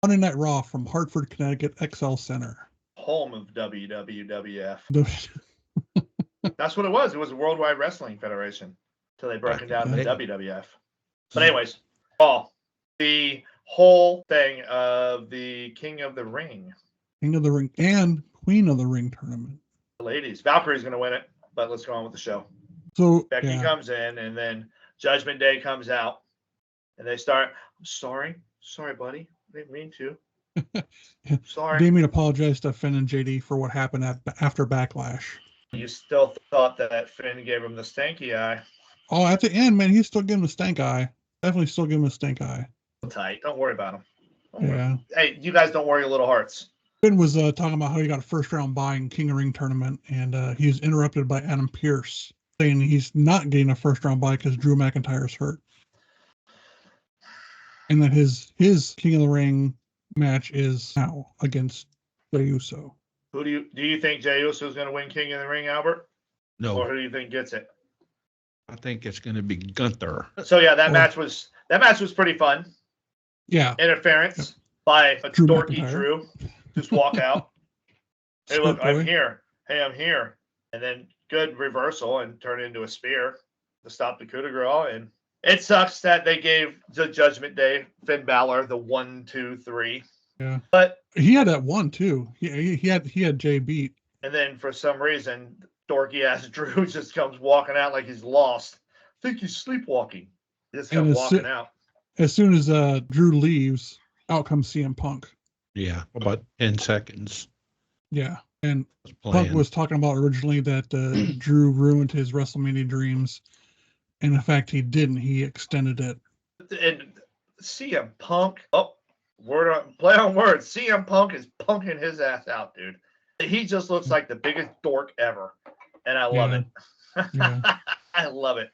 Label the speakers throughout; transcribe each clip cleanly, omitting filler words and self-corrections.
Speaker 1: Monday Night Raw from Hartford, Connecticut, XL Center.
Speaker 2: Home of WWF. That's what it was. It was a Worldwide Wrestling Federation until they broke it down to WWF. But anyways, the whole thing of the King of the Ring.
Speaker 1: King of the Ring and Queen of the Ring tournament.
Speaker 2: The ladies. Valkyrie's going to win it, but let's go on with the show.
Speaker 1: So
Speaker 2: Becky comes in, and then Judgment Day comes out, and they start, I'm sorry, buddy. I didn't mean to. Sorry.
Speaker 1: Damien apologized to Finn and JD for what happened after Backlash.
Speaker 2: You still thought that Finn gave him the stanky eye.
Speaker 1: Oh, at the end, man, he's still giving him a stank eye. Definitely still giving him a stank eye.
Speaker 2: Tight. Don't worry about him.
Speaker 1: Yeah.
Speaker 2: Hey, you guys don't worry your little hearts.
Speaker 1: Finn was talking about how he got a first round bye in King of Ring tournament, and he was interrupted by Adam Pearce saying he's not getting a first round bye because Drew McIntyre's hurt. And that his King of the Ring match is now against Jey Uso.
Speaker 2: Who do you think Jey Uso is going to win King of the Ring, Albert?
Speaker 3: No.
Speaker 2: Or who do you think gets it?
Speaker 3: I think it's going to be Gunther.
Speaker 2: So yeah, that match was pretty fun.
Speaker 1: Yeah.
Speaker 2: Interference by a
Speaker 1: Drew
Speaker 2: dorky
Speaker 1: McIntyre.
Speaker 2: Drew. Just walk out. Hey, look, I'm here. Hey, I'm here. And then good reversal and turn it into a spear to stop the coup de grace. And it sucks that they gave the Judgment Day Finn Balor the 1, 2, 3.
Speaker 1: Yeah.
Speaker 2: But
Speaker 1: he had that one too. He had Jay beat.
Speaker 2: And then for some reason, dorky ass Drew just comes walking out like he's lost. I think he's sleepwalking. He just comes walking out.
Speaker 1: As soon as Drew leaves, out comes CM Punk.
Speaker 3: Yeah, about 10 seconds.
Speaker 1: Yeah. And Punk was talking about originally that Drew ruined his WrestleMania dreams. And in fact, he didn't. He extended it.
Speaker 2: And CM Punk, play on words. CM Punk is punking his ass out, dude. He just looks like the biggest dork ever. And I love it.
Speaker 1: Yeah.
Speaker 2: I love it.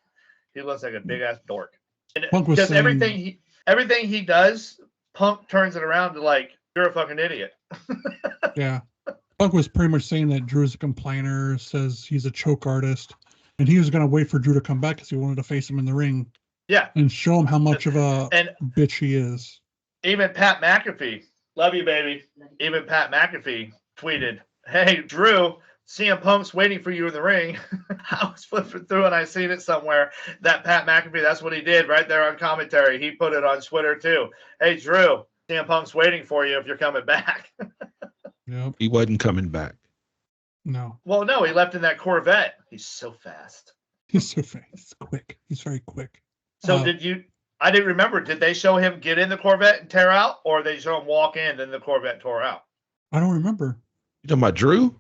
Speaker 2: He looks like a big ass dork. And
Speaker 1: Punk was
Speaker 2: because
Speaker 1: saying,
Speaker 2: everything he does, Punk turns it around to like, you're a fucking idiot.
Speaker 1: Yeah. Punk was pretty much saying that Drew's a complainer, says he's a choke artist, and he was going to wait for Drew to come back because he wanted to face him in the ring.
Speaker 2: Yeah.
Speaker 1: And show him how much of a bitch he is.
Speaker 2: Even Pat McAfee, love you, baby. Even Pat McAfee tweeted, hey, Drew, CM Punk's waiting for you in the ring. I was flipping through and I seen it somewhere that Pat McAfee, that's what he did right there on commentary. He put it on Twitter too. Hey, Drew, CM Punk's waiting for you if you're coming back.
Speaker 1: Yep.
Speaker 3: He wasn't coming back.
Speaker 1: No.
Speaker 2: Well, no, he left in that Corvette. He's so fast.
Speaker 1: He's so fast. He's quick. He's very quick.
Speaker 2: So I didn't remember, did they show him get in the Corvette and tear out, or they show him walk in, then the Corvette tore out?
Speaker 1: I don't remember.
Speaker 3: You talking about Drew?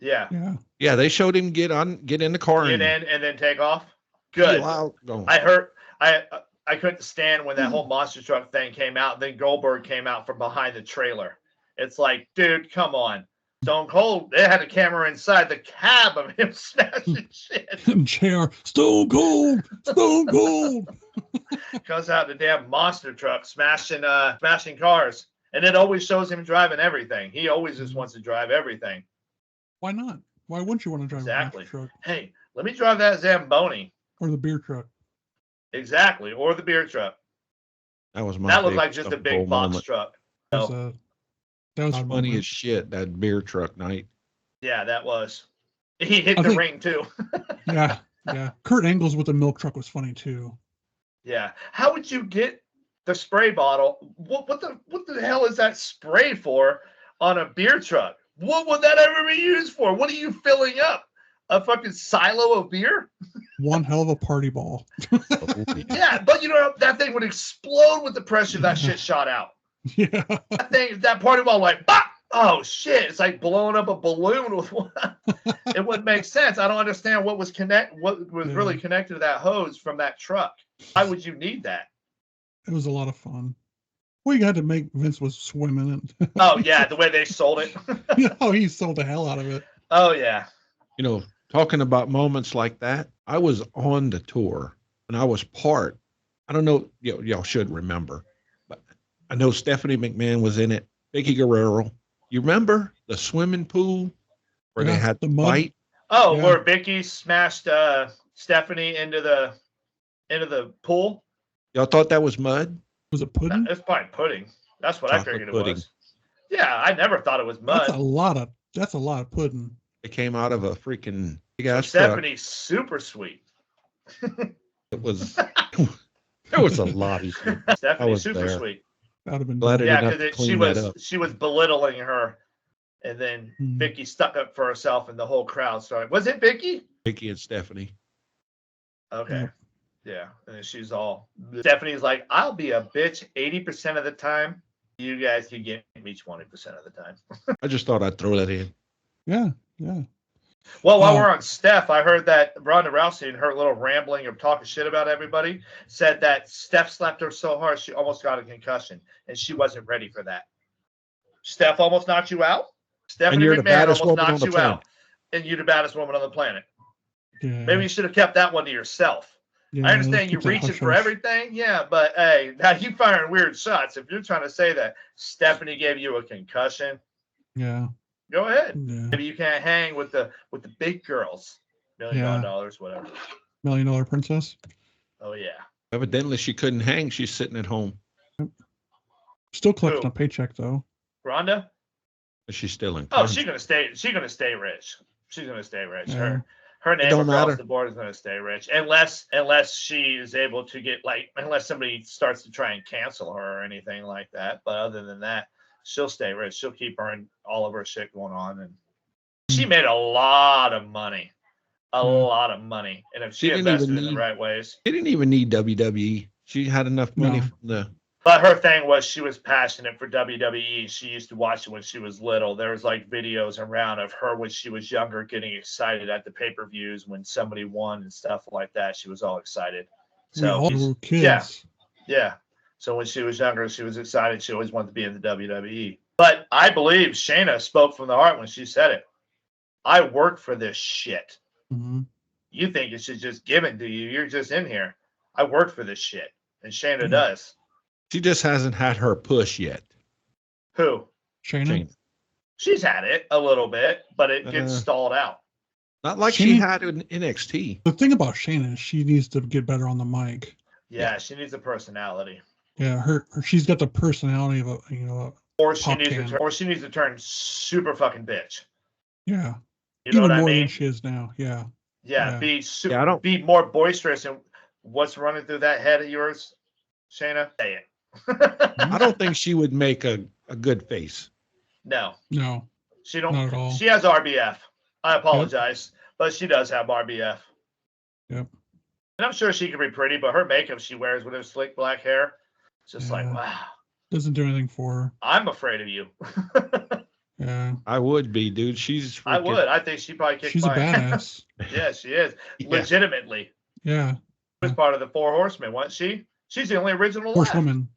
Speaker 2: Yeah.
Speaker 1: Yeah.
Speaker 3: Yeah, they showed him get in the car.
Speaker 2: Get in and then take off. Good. I heard, I couldn't stand when that whole monster truck thing came out. Then Goldberg came out from behind the trailer. It's like, dude, come on. Stone Cold, they had a camera inside the cab of him smashing shit.
Speaker 1: JR, Stone Cold.
Speaker 2: Comes out the damn monster truck smashing cars. And it always shows him driving everything. He always just wants to drive everything.
Speaker 1: Why not? Why wouldn't you want to drive a monster truck?
Speaker 2: Hey, let me drive that Zamboni.
Speaker 1: Or the beer truck.
Speaker 2: Exactly. Or the beer truck.
Speaker 3: That
Speaker 2: looked like just a big box truck.
Speaker 1: That was
Speaker 3: funny as shit, that beer truck night.
Speaker 2: Yeah, that was. He hit the ring too.
Speaker 1: Yeah. Kurt Angle's with the milk truck was funny too.
Speaker 2: Yeah. How would you get the spray bottle? What the hell is that spray for on a beer truck? What would that ever be used for? What are you filling up? A fucking silo of beer?
Speaker 1: One hell of a party ball.
Speaker 2: Yeah, but that thing would explode with the pressure that shit shot out.
Speaker 1: Yeah.
Speaker 2: That party ball like, bah! Oh shit! It's like blowing up a balloon with one. It wouldn't make sense. I don't understand what was really connected to that hose from that truck. Why would you need that?
Speaker 1: It was a lot of fun. Well, you had to make Vince was swimming in.
Speaker 2: Oh yeah, the way they sold it.
Speaker 1: He sold the hell out of it.
Speaker 2: Oh yeah.
Speaker 3: Talking about moments like that, I was on the tour and I was part. I don't know, y'all should remember. I know Stephanie McMahon was in it. Vicky Guerrero. You remember the swimming pool where they had the fight?
Speaker 2: Oh, yeah. Where Vicky smashed Stephanie into the pool.
Speaker 3: Y'all thought that was mud?
Speaker 1: Was it pudding?
Speaker 2: It's probably pudding. That's what I
Speaker 3: Chocolate
Speaker 2: figured it
Speaker 3: pudding.
Speaker 2: was. Yeah, I never thought it was mud.
Speaker 1: That's a lot of pudding.
Speaker 3: It came out of a freaking big
Speaker 2: So
Speaker 3: ass truck.
Speaker 2: Stephanie's super sweet.
Speaker 3: It was there was a lot of shit. I
Speaker 2: Stephanie's
Speaker 3: was
Speaker 2: super
Speaker 3: there.
Speaker 2: sweet.
Speaker 1: That would have been
Speaker 3: Glad
Speaker 1: dope.
Speaker 3: I
Speaker 2: Yeah,
Speaker 3: didn't have to
Speaker 2: because
Speaker 3: clean that up.
Speaker 2: she was belittling her, and then
Speaker 1: Mhm.
Speaker 2: Vicky stuck up for herself, and the whole crowd started. Was it Vicky?
Speaker 3: Vicky and Stephanie.
Speaker 2: Okay.
Speaker 1: Yep.
Speaker 2: Yeah, and then she's all. Stephanie's like, I'll be a bitch 80% of the time. You guys can get me 20% of the time.
Speaker 3: I just thought I'd throw that in.
Speaker 1: Yeah.
Speaker 2: Well, while we're on Steph, I heard that Ronda Rousey, in her little rambling of talking shit about everybody, said that Steph slapped her so hard she almost got a concussion, and she wasn't ready for that. Steph almost knocked you out. Stephanie
Speaker 3: you're the
Speaker 2: McMahon
Speaker 3: baddest
Speaker 2: almost
Speaker 3: woman on
Speaker 2: knocked
Speaker 3: the
Speaker 2: you
Speaker 3: planet.
Speaker 2: out, and you're the baddest woman on the planet.
Speaker 1: Yeah.
Speaker 2: Maybe you should have kept that one to yourself.
Speaker 1: Yeah,
Speaker 2: I understand
Speaker 1: let's
Speaker 2: you're
Speaker 1: keep that
Speaker 2: reaching
Speaker 1: hush
Speaker 2: for
Speaker 1: hush.
Speaker 2: everything, yeah, but hey, now you firing weird shots. If you're trying to say that Stephanie gave you a concussion,
Speaker 1: Yeah.
Speaker 2: go ahead.
Speaker 1: Yeah.
Speaker 2: Maybe you can't hang with the big girls. $1 million,
Speaker 1: Yeah.
Speaker 2: whatever.
Speaker 1: $1 Million Princess.
Speaker 2: Oh yeah.
Speaker 3: Evidently, she couldn't hang. She's sitting at home.
Speaker 1: Still collecting
Speaker 2: Who?
Speaker 1: a paycheck though.
Speaker 2: Rhonda?
Speaker 3: But she's still in.
Speaker 2: Oh,
Speaker 3: contract.
Speaker 2: she's gonna stay. She's gonna stay rich. She's gonna stay rich.
Speaker 1: Yeah.
Speaker 2: Her name
Speaker 3: don't
Speaker 2: across
Speaker 3: matter.
Speaker 2: the board is gonna stay rich, unless she is able to get unless somebody starts to try and cancel her or anything like that. But other than that, she'll stay rich. She'll keep earning all of her shit going on, and she made a lot of money, lot of money. And if she
Speaker 3: She didn't
Speaker 2: invested
Speaker 3: even
Speaker 2: in the
Speaker 3: need-
Speaker 2: right ways,
Speaker 3: She didn't even need WWE. She had enough money
Speaker 1: No.
Speaker 3: from the.
Speaker 2: but her thing was she was passionate for WWE. She used to watch it when she was little. There was like videos around of her when she was younger getting excited at the pay-per-views when somebody won and stuff like that. She was all excited.
Speaker 1: We all
Speaker 2: So
Speaker 1: were kids.
Speaker 2: yeah. yeah. So when she was younger, she was excited. She always wanted to be in the WWE. But I believe Shayna spoke from the heart when she said it. I work for this shit.
Speaker 1: Mhm.
Speaker 2: You think it should just given to you. You're just in here. I work for this shit. And Shayna
Speaker 1: Yeah.
Speaker 2: does.
Speaker 3: She just hasn't had her push yet.
Speaker 2: Who?
Speaker 1: Shayna.
Speaker 3: Shayna.
Speaker 2: She's had it a little bit, but it gets
Speaker 3: Uh,
Speaker 2: stalled out.
Speaker 3: Not like she
Speaker 1: Shayna-
Speaker 3: had in NXT.
Speaker 1: The thing about Shayna is she needs to get better on the mic.
Speaker 2: Yeah, she needs a personality.
Speaker 1: Yeah, she's got the personality of
Speaker 2: Or she
Speaker 1: Pop
Speaker 2: needs
Speaker 1: can.
Speaker 2: to turn super fucking bitch.
Speaker 1: yeah.
Speaker 2: You know
Speaker 1: Even
Speaker 2: what I
Speaker 1: more
Speaker 2: mean?
Speaker 1: than she is now. Yeah.
Speaker 2: Yeah,
Speaker 1: Yeah.
Speaker 2: be super,
Speaker 3: Yeah, I don't-
Speaker 2: be more boisterous. And what's running through that head of yours, Shayna? Say it.
Speaker 3: I don't think she would make a good face.
Speaker 2: No,
Speaker 1: No.
Speaker 2: she don't.
Speaker 1: Not at all.
Speaker 2: She has RBF. I apologize, but she does have RBF.
Speaker 1: Yep.
Speaker 2: And I'm sure she can be pretty, but her makeup she wears with her slick black hair, it's just like,
Speaker 1: Yeah.
Speaker 2: wow,
Speaker 1: Doesn't do anything for her.
Speaker 2: I'm afraid of you.
Speaker 1: Yeah.
Speaker 3: I would be, dude. She's.
Speaker 2: I
Speaker 3: freaking-
Speaker 2: would. I think she probably kicked
Speaker 1: She's a
Speaker 2: my
Speaker 1: badass.
Speaker 2: Yeah, she is.
Speaker 3: Yeah.
Speaker 2: Legitimately.
Speaker 1: Yeah.
Speaker 2: She was part of the Four Horsemen, wasn't she? She's the only original left.
Speaker 1: Horsewoman.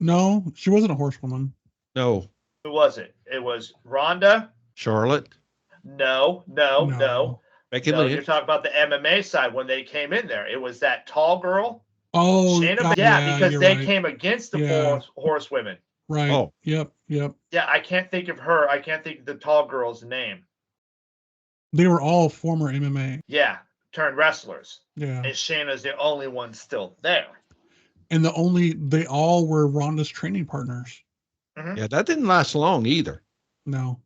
Speaker 1: No, she wasn't a horsewoman.
Speaker 3: No,
Speaker 2: Who was it? It was Rhonda.
Speaker 3: Charlotte,
Speaker 2: No.
Speaker 3: Becky
Speaker 2: No, you're
Speaker 3: Lynch.
Speaker 2: talking about the MMA side when they came in there. It was that tall girl.
Speaker 1: Oh,
Speaker 2: Shayna, because
Speaker 1: you're
Speaker 2: they
Speaker 1: right.
Speaker 2: came against the
Speaker 1: Yeah.
Speaker 2: Four Horsewomen.
Speaker 1: Right.
Speaker 3: Oh.
Speaker 1: Yep.
Speaker 2: Yeah, I can't think of her. I can't think of the tall girl's name.
Speaker 1: They were all former MMA.
Speaker 2: Yeah, turned wrestlers.
Speaker 1: Yeah.
Speaker 2: And Shayna's the only one still there.
Speaker 1: And they all were Ronda's training partners.
Speaker 3: Yeah, that didn't last long either.
Speaker 1: No.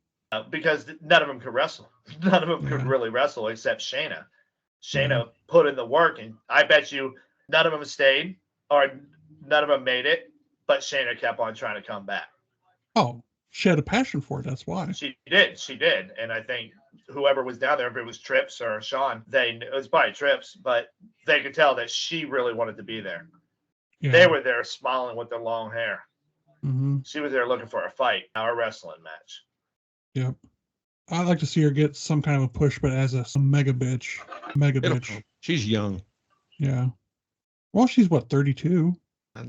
Speaker 2: Because none of them could wrestle. None of them could
Speaker 1: Yeah.
Speaker 2: really wrestle except Shayna. Shayna put in the work, and I bet you none of them stayed or none of them made it, but Shayna kept on trying to come back.
Speaker 1: Oh, she had a passion for it. That's why.
Speaker 2: She did. And I think whoever was down there, if it was Trips or Sean, it was probably Trips, but they could tell that she really wanted to be there.
Speaker 1: Yeah.
Speaker 2: They were there smiling with their long hair.
Speaker 1: Hmm.
Speaker 2: She was there looking for a fight, not a wrestling match.
Speaker 1: Yep. I'd like to see her get some kind of a push, but as a mega bitch. Mega
Speaker 3: It'll
Speaker 1: bitch.
Speaker 3: come. She's young.
Speaker 1: Yeah. Well, she's what, 32?
Speaker 3: I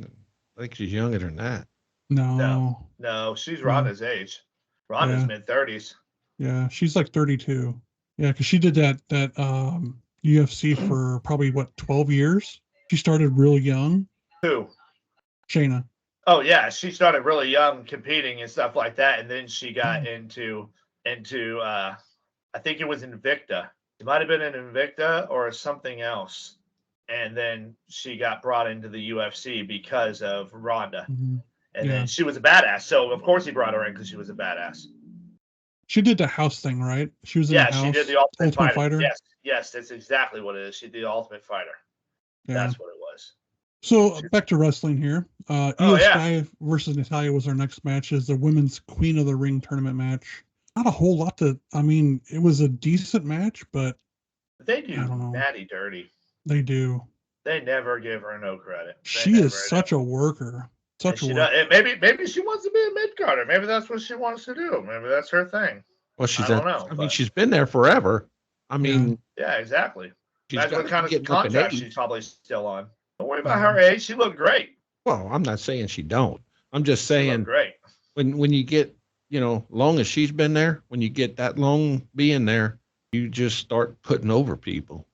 Speaker 3: think she's younger than that.
Speaker 1: No.
Speaker 2: No, she's Ronda's age. Ronda's
Speaker 1: Yeah.
Speaker 2: mid-30s.
Speaker 1: Yeah, she's like 32. Yeah, because she did that UFC for probably 12 years. She started real young.
Speaker 2: Who?
Speaker 1: Shayna.
Speaker 2: Oh yeah, she started really young competing and stuff like that, and then she got into I think it was Invicta. It might have been an Invicta or something else, and then she got brought into the UFC because of Ronda.
Speaker 1: Mhm.
Speaker 2: And
Speaker 1: Yeah.
Speaker 2: then she was a badass. So of course he brought her in because she was a badass.
Speaker 1: She did the house thing, right? She was in
Speaker 2: Yeah,
Speaker 1: the house.
Speaker 2: she did the Ultimate Fighter.
Speaker 1: Fighter.
Speaker 2: Yes, that's exactly what it is. She did the Ultimate Fighter.
Speaker 1: Yeah.
Speaker 2: That's what it was.
Speaker 1: So back to wrestling here. Io
Speaker 2: yeah.
Speaker 1: Sky versus Natalya was our next match. Is the women's Queen of the Ring tournament match. Not a whole lot to. I mean, it was a decent match, but
Speaker 2: They
Speaker 1: I
Speaker 2: do
Speaker 1: don't know.
Speaker 2: Natty dirty.
Speaker 1: They do.
Speaker 2: They never give her no credit.
Speaker 1: She is such a worker. Such a worker.
Speaker 2: Maybe she wants to be a mid-carder. Maybe that's what she wants to do. Maybe that's her thing.
Speaker 3: Well, she's
Speaker 2: I don't know,
Speaker 3: I mean,
Speaker 2: but-
Speaker 3: she's been there forever. I mean,
Speaker 2: Yeah, up
Speaker 3: she's
Speaker 2: Imagine
Speaker 3: got
Speaker 2: what kind
Speaker 3: to
Speaker 2: of
Speaker 3: get up in
Speaker 2: contract
Speaker 3: age.
Speaker 2: she's probably still on. Don't worry about her age. She looked great.
Speaker 3: Well, I'm not saying she don't. I'm just
Speaker 2: She looked
Speaker 3: saying
Speaker 2: great.
Speaker 3: when you get, long as she's been there, when you get that long being there, you just start putting over people.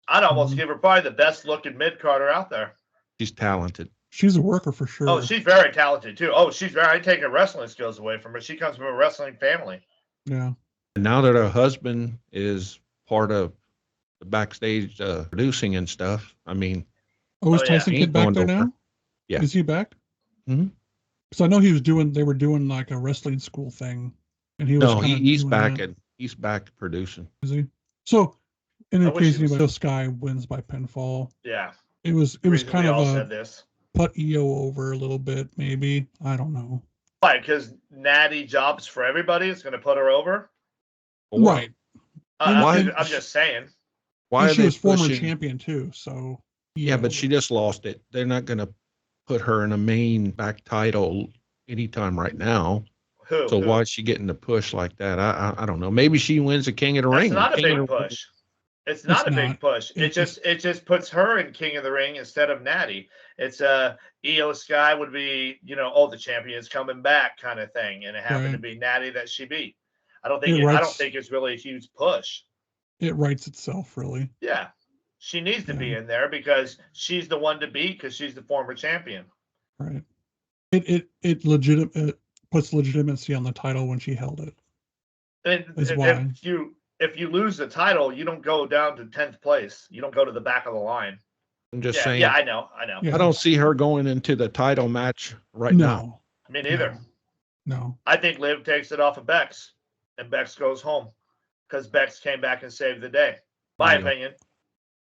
Speaker 2: I'd almost
Speaker 1: Mhm.
Speaker 2: give her probably the best looking mid-carder out there.
Speaker 3: She's talented.
Speaker 1: She's a worker for sure.
Speaker 2: Oh, she's very talented too. Oh, I ain't taking her wrestling skills away from her. She comes from a wrestling family.
Speaker 1: Yeah.
Speaker 3: And now that her husband is part of the backstage producing and stuff, I mean,
Speaker 1: Oh, is
Speaker 2: Oh, yeah.
Speaker 1: Tyson
Speaker 3: He
Speaker 1: Kidd
Speaker 3: ain't
Speaker 1: back
Speaker 3: going
Speaker 1: there
Speaker 3: nowhere.
Speaker 1: now?
Speaker 3: Yeah.
Speaker 1: Is he back?
Speaker 3: Mhm.
Speaker 1: Because I know they were doing like a wrestling school thing, and he was.
Speaker 3: no,
Speaker 1: kinda
Speaker 3: he's
Speaker 1: doing
Speaker 3: back
Speaker 1: that.
Speaker 3: he's back producing.
Speaker 1: Is he? So, in
Speaker 2: I wish
Speaker 1: case
Speaker 2: he was-
Speaker 1: anybody, Io Sky wins by pinfall.
Speaker 2: Yeah.
Speaker 1: It was
Speaker 2: Reason
Speaker 1: kind
Speaker 2: we
Speaker 1: of
Speaker 2: all
Speaker 1: a
Speaker 2: said this.
Speaker 1: put EO over a little bit, maybe. I don't know.
Speaker 2: Why? Because Natty jobs for everybody. It's going to put her over.
Speaker 1: Right. And-
Speaker 2: I'm
Speaker 1: and
Speaker 2: just saying.
Speaker 3: Why
Speaker 1: and
Speaker 3: are
Speaker 1: she
Speaker 3: they
Speaker 1: was former
Speaker 3: pushing?
Speaker 1: champion too, so.
Speaker 3: Yeah, but she just lost it. They're not going to put her in a main back title anytime right now.
Speaker 2: Who?
Speaker 3: So
Speaker 2: Who?
Speaker 3: why is she getting the push like that? I don't know. Maybe she wins the King of the
Speaker 2: It's
Speaker 3: Ring.
Speaker 2: not a
Speaker 3: King of
Speaker 2: big
Speaker 3: the Ring-
Speaker 2: push. It's not a big
Speaker 1: not.
Speaker 2: push. It just puts her in King of the Ring instead of Natty. It's Io Sky would be, the champion's coming back kind of thing, and it happened to
Speaker 1: Right.
Speaker 2: be Natty that she beat. I don't
Speaker 1: It writes-
Speaker 2: think it's really a huge push.
Speaker 1: It writes itself, really.
Speaker 2: Yeah. She needs to be
Speaker 1: Yeah.
Speaker 2: in there because she's the one to beat because she's the former champion.
Speaker 1: Right. It puts legitimacy on the title when she held it.
Speaker 2: And
Speaker 1: Is why.
Speaker 2: if you lose the title, you don't go down to 10th place. You don't go to the back of the line.
Speaker 3: I'm just
Speaker 2: Yeah,
Speaker 3: saying.
Speaker 2: yeah, I know.
Speaker 1: Yeah.
Speaker 3: I don't see her going into the title match right now.
Speaker 1: No.
Speaker 2: Me neither.
Speaker 1: No.
Speaker 2: I think Liv takes it off of Bex, and Bex goes home because Bex came back and saved the day. My
Speaker 3: Yeah.
Speaker 2: opinion.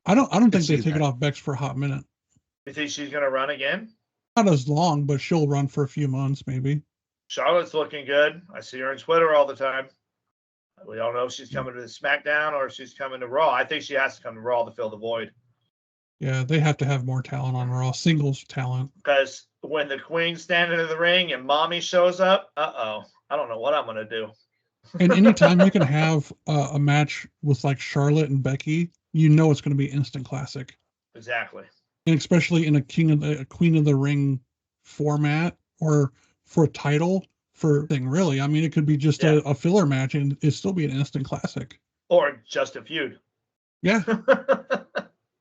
Speaker 1: I don't think
Speaker 3: see
Speaker 1: they take it
Speaker 3: that.
Speaker 1: off Bex for a hot minute.
Speaker 2: You think she's going to run again?
Speaker 1: Not as long, but she'll run for a few months, maybe.
Speaker 2: Charlotte's looking good. I see her on Twitter all the time. We don't know if she's coming to SmackDown or if she's coming to Raw. I think she has to come to Raw to fill the void.
Speaker 1: Yeah, they have to have more talent on Raw, singles talent.
Speaker 2: Because when the Queen's standing in the ring and Mommy shows up, I don't know what I'm going to do.
Speaker 1: And anytime you can have a match with like Charlotte and Becky, you know it's going to be instant classic.
Speaker 2: Exactly.
Speaker 1: And especially in a Queen of the Ring format or for a title for thing, really. I mean, it could be just
Speaker 2: Yeah.
Speaker 1: a filler match and it'd still be an instant classic.
Speaker 2: Or just a feud.
Speaker 1: Yeah.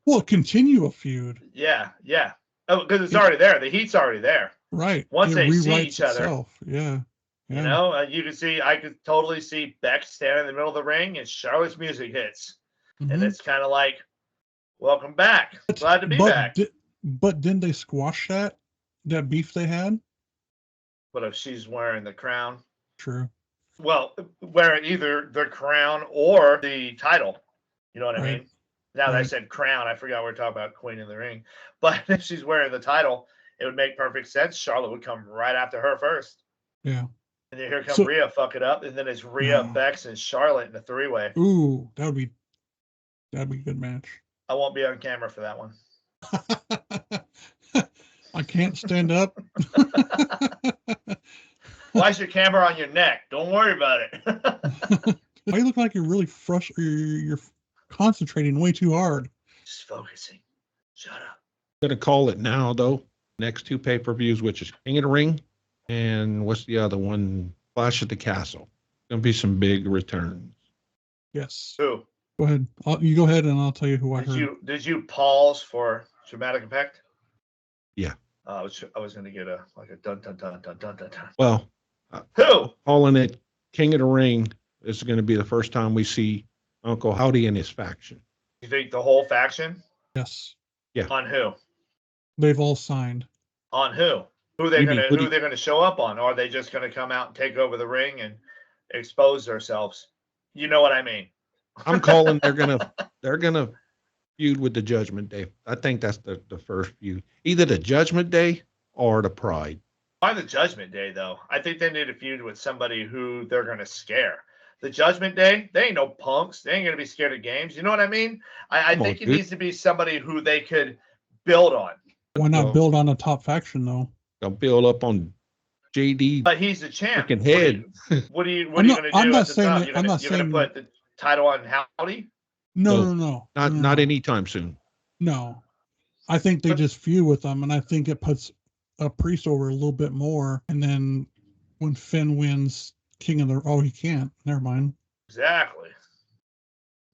Speaker 1: Well, continue a feud.
Speaker 2: Yeah. Oh, because it's already there. The heat's already there.
Speaker 1: Right.
Speaker 2: Once
Speaker 1: It
Speaker 2: they see
Speaker 1: rewrites
Speaker 2: each other.
Speaker 1: Yeah.
Speaker 2: You know, I could totally see Beck standing in the middle of the ring and Charlotte's music hits.
Speaker 1: Mhm.
Speaker 2: And it's kind of like, welcome back. Glad to be back.
Speaker 1: But didn't they squash that beef they had?
Speaker 2: But if she's wearing the crown,
Speaker 1: True.
Speaker 2: well, wearing either the crown or the title. You know what I
Speaker 1: Right.
Speaker 2: mean? Now that I
Speaker 1: Right.
Speaker 2: said crown, I forgot we were talking about Queen in the Ring. But if she's wearing the title, it would make perfect sense. Charlotte would come right after her first.
Speaker 1: Yeah.
Speaker 2: And then here comes
Speaker 1: So-
Speaker 2: Rhea fuck it up. And then it's Rhea,
Speaker 1: No.
Speaker 2: Bex, and Charlotte in a three-way.
Speaker 1: Ooh, that'd be a good match.
Speaker 2: I won't be on camera for that one.
Speaker 1: I can't stand up.
Speaker 2: Why's your camera on your neck? Don't worry about it.
Speaker 1: Why you look like you're really frustrated? You're concentrating way too hard.
Speaker 2: Just focusing. Shut up.
Speaker 3: Gonna call it now though. Next two pay-per-views, which is King of the Ring and what's the other one? Clash at the Castle. Gonna be some big returns.
Speaker 1: Yes.
Speaker 2: Who?
Speaker 1: Go ahead. You go ahead, and I'll tell you who I heard.
Speaker 2: Did you pause for dramatic effect?
Speaker 3: Yeah.
Speaker 2: I was gonna get a dun dun dun dun dun dun dun.
Speaker 3: Well,
Speaker 2: Who?
Speaker 3: calling it King of the Ring is going to be the first time we see Uncle Howdy and his faction.
Speaker 2: You think the whole faction?
Speaker 1: Yes.
Speaker 2: On who?
Speaker 1: They've all signed.
Speaker 2: On who? who they're
Speaker 3: You mean,
Speaker 2: gonna
Speaker 3: what do
Speaker 2: who
Speaker 3: you-
Speaker 2: they're gonna show up on. Or are they just gonna come out and take over the ring and expose themselves? You know what I mean?
Speaker 3: I'm calling they're gonna feud with the Judgment Day. I think that's the first feud. Either the Judgment Day or the Pride.
Speaker 2: By the Judgment Day, though, I think they need to feud with somebody who they're gonna scare. The Judgment Day, they ain't no punks. They ain't gonna be scared of games. You know what I mean? I
Speaker 3: Come on,
Speaker 2: think it
Speaker 3: dude.
Speaker 2: needs to be somebody who they could build on.
Speaker 1: Why not
Speaker 3: Well,
Speaker 1: build on a top faction though?
Speaker 3: They'll build up on JD
Speaker 2: But he's the champ.
Speaker 3: freaking head.
Speaker 2: What are you
Speaker 1: I'm
Speaker 2: gonna
Speaker 1: not-
Speaker 2: do
Speaker 1: I'm not
Speaker 2: at the
Speaker 1: saying
Speaker 2: top?
Speaker 1: that-
Speaker 2: You're
Speaker 1: I'm
Speaker 2: gonna,
Speaker 1: not
Speaker 2: you're gonna
Speaker 1: saying-
Speaker 2: put the title on Howdy?
Speaker 1: No,
Speaker 3: No,
Speaker 1: no.
Speaker 3: Not anytime soon.
Speaker 1: No, I think they
Speaker 2: But-
Speaker 1: just feud with them, and I think it puts a Priest over a little bit more. And then when Finn wins King of the, he can't. Never mind.
Speaker 2: Exactly.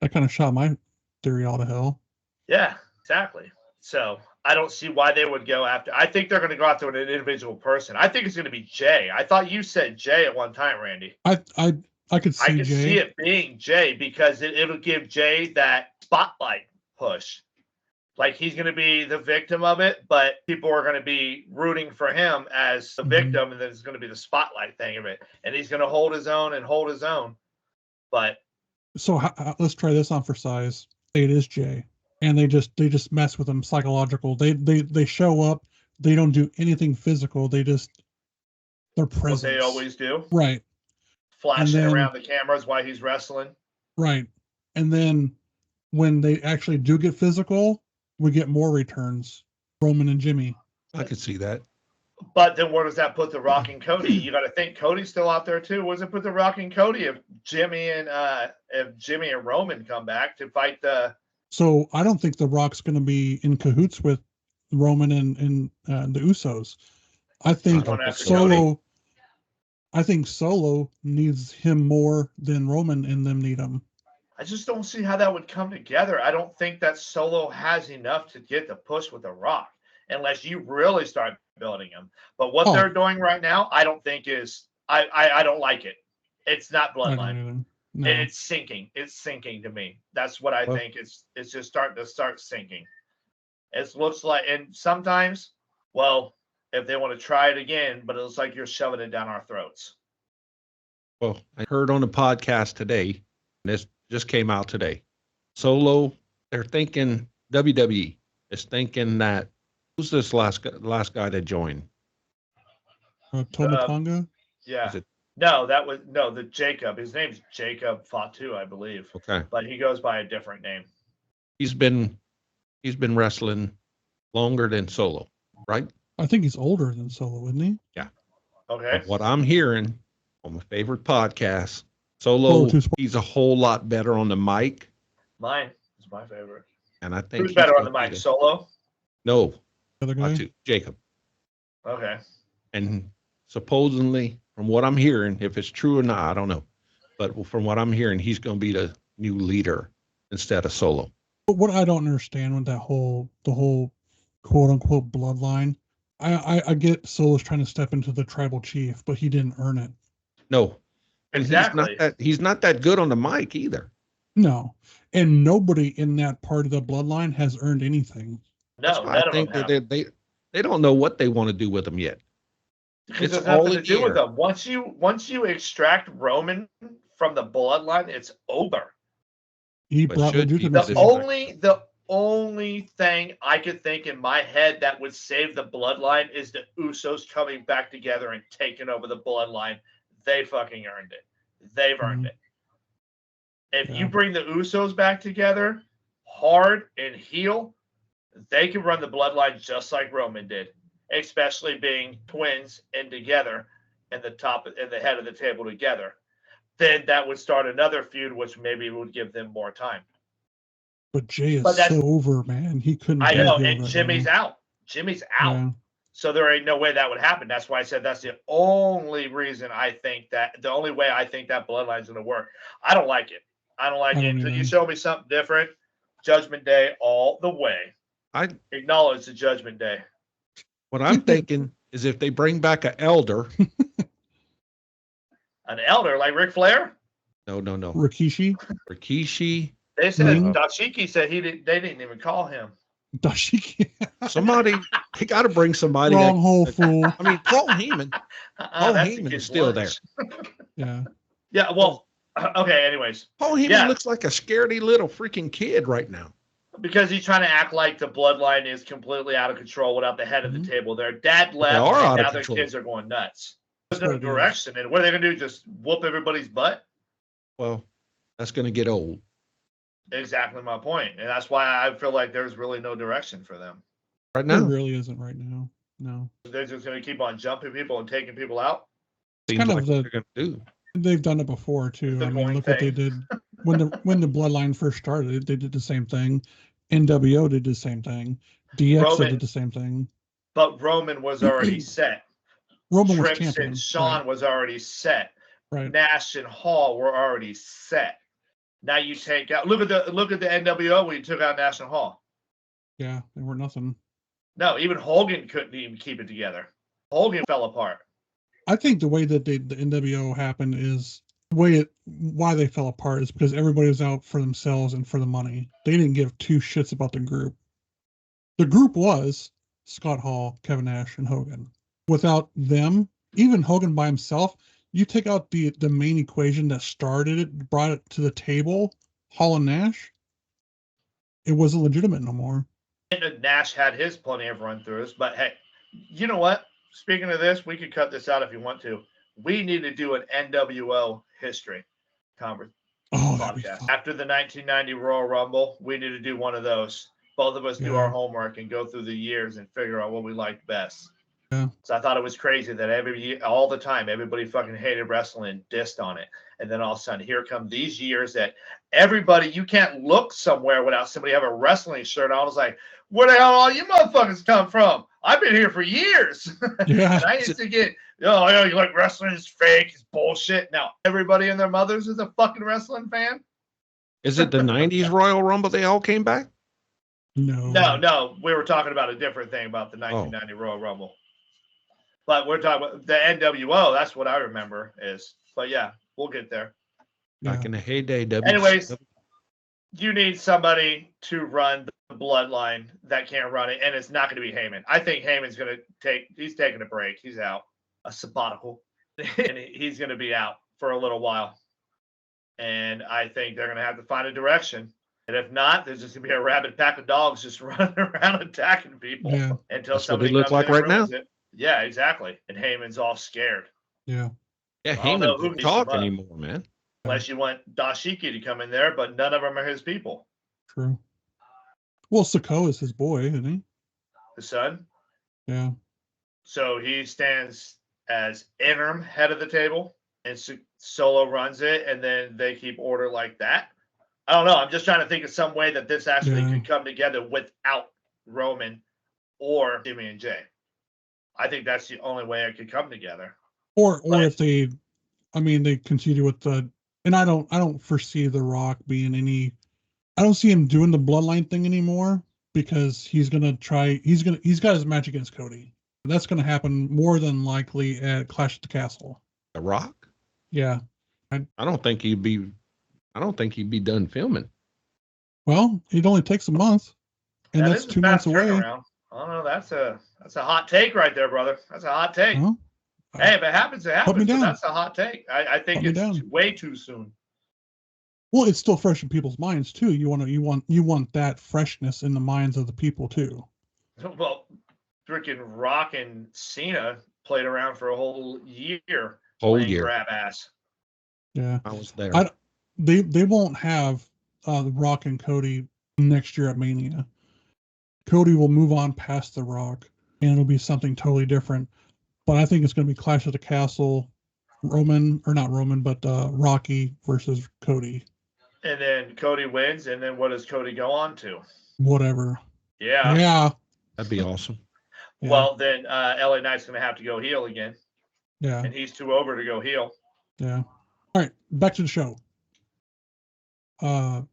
Speaker 1: That kind of shot my theory all to hell.
Speaker 2: Yeah, exactly. So I don't see why they would go after. I think they're going to go after an individual person. I think it's going to be Jay. I thought you said Jay at one time, Randy.
Speaker 1: I could see
Speaker 2: I could
Speaker 1: Jay.
Speaker 2: see it being Jay because it'll give Jay that spotlight push. Like he's going to be the victim of it, but people are going to be rooting for him as the
Speaker 1: Mhm.
Speaker 2: victim, and then it's going to be the spotlight thing of it. And he's going to hold his own and hold his own. But
Speaker 1: So let's try this on for size. Say it is Jay, and they just mess with him psychological. They show up. They don't do anything physical. Their
Speaker 2: what
Speaker 1: presence.
Speaker 2: they always do,
Speaker 1: Right.
Speaker 2: flashing
Speaker 1: then-
Speaker 2: around the cameras while he's wrestling.
Speaker 1: Right. And then when they actually do get physical, we get more returns. Roman and Jimmy.
Speaker 3: I could see that.
Speaker 2: But then where does that put The Rock and Cody? You got to think Cody's still out there too. Where does it put The Rock and Cody if Jimmy and Roman come back to fight the?
Speaker 1: So I don't think The Rock's going to be in cahoots with Roman and the Usos. I think
Speaker 3: don't
Speaker 2: think so.
Speaker 1: Solo. I think Solo needs him more than Roman and them need him.
Speaker 2: I just don't see how that would come together. I don't think that Solo has enough to get the push with The Rock unless you really start building him. But what
Speaker 1: Oh.
Speaker 2: they're doing right now, I don't think is. I don't like it. It's not
Speaker 1: I don't
Speaker 2: Bloodline.
Speaker 1: either. No.
Speaker 2: It's sinking. It's sinking to me. That's what I
Speaker 3: Well-
Speaker 2: think. It's just starting to start sinking. It looks like, and sometimes, well, if they want to try it again, but it looks like you're shoving it down our throats.
Speaker 3: Well, I heard on the podcast today, and this just came out today. Solo, they're thinking WWE is thinking that who's this last guy that joined?
Speaker 1: Toma Tonga.
Speaker 2: Yeah.
Speaker 3: Is it-
Speaker 2: No, that was the Jacob. His name's Jacob Fatu, I believe,
Speaker 3: Okay,
Speaker 2: but he goes by a different name.
Speaker 3: he's been wrestling longer than Solo, right?
Speaker 1: I think he's older than Solo, isn't he?
Speaker 2: Okay.
Speaker 3: But what I'm hearing on my favorite podcast, Solo,
Speaker 1: Oh, Two Sport-
Speaker 3: he's a whole lot better on the mic,
Speaker 2: Mine is my favorite.
Speaker 3: and I think
Speaker 2: Who's
Speaker 3: he's
Speaker 2: better on the
Speaker 3: gonna be
Speaker 2: mic, Solo?
Speaker 3: No,
Speaker 1: The other guy.
Speaker 3: Fatu, Jacob.
Speaker 2: Okay.
Speaker 3: And supposedly, from what I'm hearing, if it's true or not, I don't know. But from what I'm hearing, he's going to be the new leader instead of Solo.
Speaker 1: But what I don't understand with the whole quote unquote bloodline, I get Solo's trying to step into the tribal chief, but he didn't earn it.
Speaker 3: No, and
Speaker 2: Exactly.
Speaker 3: he's not that good on the mic either.
Speaker 1: No, and nobody in that part of the bloodline has earned anything.
Speaker 3: That's
Speaker 2: No,
Speaker 3: why
Speaker 2: none
Speaker 3: I
Speaker 2: of
Speaker 3: think
Speaker 2: them
Speaker 3: that
Speaker 2: have.
Speaker 3: they don't know what they want to do with him yet.
Speaker 2: Because
Speaker 3: It's
Speaker 2: there's
Speaker 3: all
Speaker 2: nothing to
Speaker 3: in
Speaker 2: do with
Speaker 3: here.
Speaker 2: them. Once you extract Roman from the bloodline, it's over.
Speaker 1: He
Speaker 3: But
Speaker 1: brought
Speaker 3: should he?
Speaker 1: legitimacy.
Speaker 2: The only thing I could think in my head that would save the bloodline is the Usos coming back together and taking over the bloodline. They fucking earned it. They've earned
Speaker 1: Mhm.
Speaker 2: it. If you
Speaker 1: Yeah.
Speaker 2: bring the Usos back together, hard and heel, they can run the bloodline just like Roman did, especially being twins and together and the head of the table together. Then that would start another feud, which maybe would give them more time.
Speaker 1: But Jay is
Speaker 2: But that's-
Speaker 1: so over, man. He couldn't.
Speaker 2: I
Speaker 1: be
Speaker 2: know,
Speaker 1: heel
Speaker 2: and
Speaker 1: right
Speaker 2: Jimmy's
Speaker 1: now.
Speaker 2: out. Jimmy's out.
Speaker 1: Yeah.
Speaker 2: So there ain't no way that would happen. That's why I said that's the only reason I think that the only way I think that bloodline's going to work. I don't like it. I don't like
Speaker 1: I
Speaker 2: it.
Speaker 1: don't
Speaker 2: Until you
Speaker 1: either.
Speaker 2: show me something different. Judgment Day all the way.
Speaker 3: I
Speaker 2: Acknowledge the Judgment Day.
Speaker 3: what I'm thinking is if they bring back an elder,
Speaker 2: An elder like Ric Flair.
Speaker 3: no,
Speaker 1: Rikishi,
Speaker 3: Rikishi,
Speaker 2: They said
Speaker 1: Mhm.
Speaker 2: Dashiki said they didn't even call him.
Speaker 1: Dashiki.
Speaker 3: somebody They got to bring somebody.
Speaker 1: Wrong hole, fool.
Speaker 3: I mean, Paul Heyman. Paul
Speaker 2: that's the
Speaker 3: Heyman is
Speaker 2: kid's
Speaker 3: still
Speaker 2: lunch.
Speaker 1: Yeah.
Speaker 2: Yeah, well, okay, anyways.
Speaker 3: Paul Heyman
Speaker 2: Yeah.
Speaker 3: looks like a scaredy little freaking kid right now.
Speaker 2: Because he's trying to act like the bloodline is completely out of control without the head of the
Speaker 1: Mhm.
Speaker 2: table. Their dad left,
Speaker 3: are
Speaker 2: and
Speaker 3: out of
Speaker 2: now their
Speaker 3: control.
Speaker 2: kids are going nuts. There's
Speaker 1: That's
Speaker 2: no
Speaker 1: what it is.
Speaker 2: direction. And what are they going to do? Just whoop everybody's butt?
Speaker 3: Well, that's going to get old.
Speaker 2: Exactly my point. And that's why I feel like there's really no direction for them.
Speaker 3: Right
Speaker 1: There
Speaker 3: now,
Speaker 1: really isn't right now. No.
Speaker 2: They're just going to keep on jumping people and taking people out.
Speaker 3: seems
Speaker 1: kind of
Speaker 3: like
Speaker 1: the-
Speaker 3: what they're going to do.
Speaker 1: They've done it before too.
Speaker 2: The
Speaker 1: I mean,
Speaker 2: going
Speaker 1: look what they
Speaker 2: thing.
Speaker 1: did when the bloodline first started. They did the same thing. NWO did the same thing. DX
Speaker 2: Roman-
Speaker 1: did the same thing.
Speaker 2: But Roman was already set.
Speaker 1: Roman was
Speaker 2: Trips
Speaker 1: champion.
Speaker 2: and Shawn was already set.
Speaker 1: Right.
Speaker 2: Nash and Hall were already set. Now you take out look at the NWO when you took out Nash and Hall.
Speaker 1: Yeah, they were nothing.
Speaker 2: No, even Hogan couldn't even keep it together. Hogan fell apart.
Speaker 1: I think the way that the NWO happened is why they fell apart is because everybody was out for themselves and for the money. They didn't give two shits about the group. The group was Scott Hall, Kevin Nash, and Hogan. Without them, even Hogan by himself, you take out the main equation that started it, brought it to the table, Hall and Nash, it wasn't legitimate no more.
Speaker 2: And Nash had his plenty of run throughs, but hey, you know what? Speaking of this, we could cut this out if you want to. We need to do an NWO history conversation.
Speaker 1: Oh, that'd be
Speaker 2: Podcast.
Speaker 1: fun.
Speaker 2: After the 1990 Royal Rumble, we need to do one of those. Both of us do
Speaker 1: Yeah.
Speaker 2: our homework and go through the years and figure out what we liked best.
Speaker 1: Yeah.
Speaker 2: So I thought it was crazy that every year, all the time, everybody fucking hated wrestling and dissed on it. And then all of a sudden, here come these years that everybody, you can't look somewhere without somebody have a wrestling shirt on. I was like, where the hell all you motherfuckers come from? I've been here for years.
Speaker 1: Yeah.
Speaker 2: And I used to get, oh, yeah, you like wrestling is fake, it's bullshit. Now, everybody and their mothers is a fucking wrestling fan?
Speaker 3: Is it the 90s Royal Rumble they all came back?
Speaker 1: No.
Speaker 2: No, we were talking about a different thing about the 1990 Royal Rumble. But we're talking about the NWO. That's what I remember is. But yeah, we'll get there.
Speaker 1: Yeah.
Speaker 3: Back in the heyday, WCW.
Speaker 2: Anyways, you need somebody to run the bloodline that can't run it, and it's not going to be Heyman. I think Heyman's going to he's taking a break. He's out, a sabbatical, and he's going to be out for a little while. And I think they're going to have to find a direction. And if not, there's just going to be a rabid pack of dogs just running around attacking people
Speaker 1: Yeah.
Speaker 2: until
Speaker 3: That's what
Speaker 2: somebody
Speaker 3: they look
Speaker 2: comes
Speaker 3: like
Speaker 2: in and
Speaker 3: right now.
Speaker 2: ruins it. Yeah, exactly. And Heyman's all scared.
Speaker 1: Yeah.
Speaker 3: Yeah,
Speaker 2: Although
Speaker 3: Heyman
Speaker 2: who
Speaker 3: doesn't
Speaker 2: needs
Speaker 3: talk
Speaker 2: some up?
Speaker 3: anymore, man.
Speaker 2: Unless you want Dashiki to come in there, but none of them are his people.
Speaker 1: True. Well, Sikoa is his boy, isn't he?
Speaker 2: The son.
Speaker 1: Yeah.
Speaker 2: So he stands as interim head of the table, and Solo runs it, and then they keep order like that. I don't know. I'm just trying to think of some way that this actually
Speaker 1: Yeah.
Speaker 2: could come together without Roman or Jimmy and Jay. I think that's the only way it could come together.
Speaker 1: Or
Speaker 2: Right.
Speaker 1: if they, I mean, they continue with the, and I don't foresee The Rock being any, I don't see him doing the bloodline thing anymore because he's got his match against Cody. That's gonna happen more than likely at Clash at the Castle.
Speaker 3: The Rock?
Speaker 1: Yeah.
Speaker 3: I don't think he'd be done filming.
Speaker 1: Well, it only takes a month, and
Speaker 2: That
Speaker 1: that's
Speaker 2: is a
Speaker 1: 2 months
Speaker 2: fast
Speaker 1: away.
Speaker 2: turnaround. I don't know. That's a hot take right there, brother. That's a hot take.
Speaker 1: Huh?
Speaker 2: Hey, if it happens, it
Speaker 1: Put me
Speaker 2: happens. But
Speaker 1: down.
Speaker 2: that's a hot take. I think
Speaker 1: Put me
Speaker 2: it's
Speaker 1: down.
Speaker 2: way too soon.
Speaker 1: Well, it's still fresh in people's minds too. You want that freshness in the minds of the people too.
Speaker 2: Well, freaking Rock and Cena played around for a whole year.
Speaker 3: Whole
Speaker 2: playing
Speaker 3: year.
Speaker 2: grab ass.
Speaker 1: Yeah.
Speaker 3: I was there.
Speaker 1: They won't have The Rock and Cody next year at Mania. Cody will move on past The Rock, and it'll be something totally different. But I think it's going to be Clash at the Castle, Rocky versus Cody.
Speaker 2: And then Cody wins, and then what does Cody go on to?
Speaker 1: Whatever.
Speaker 2: Yeah.
Speaker 1: Yeah.
Speaker 3: That'd be awesome.
Speaker 1: Yeah.
Speaker 2: Well, then LA Knight's going to have to go heel again,
Speaker 1: Yeah.
Speaker 2: and he's too over to go heel.
Speaker 1: Yeah. All right. Back to the show.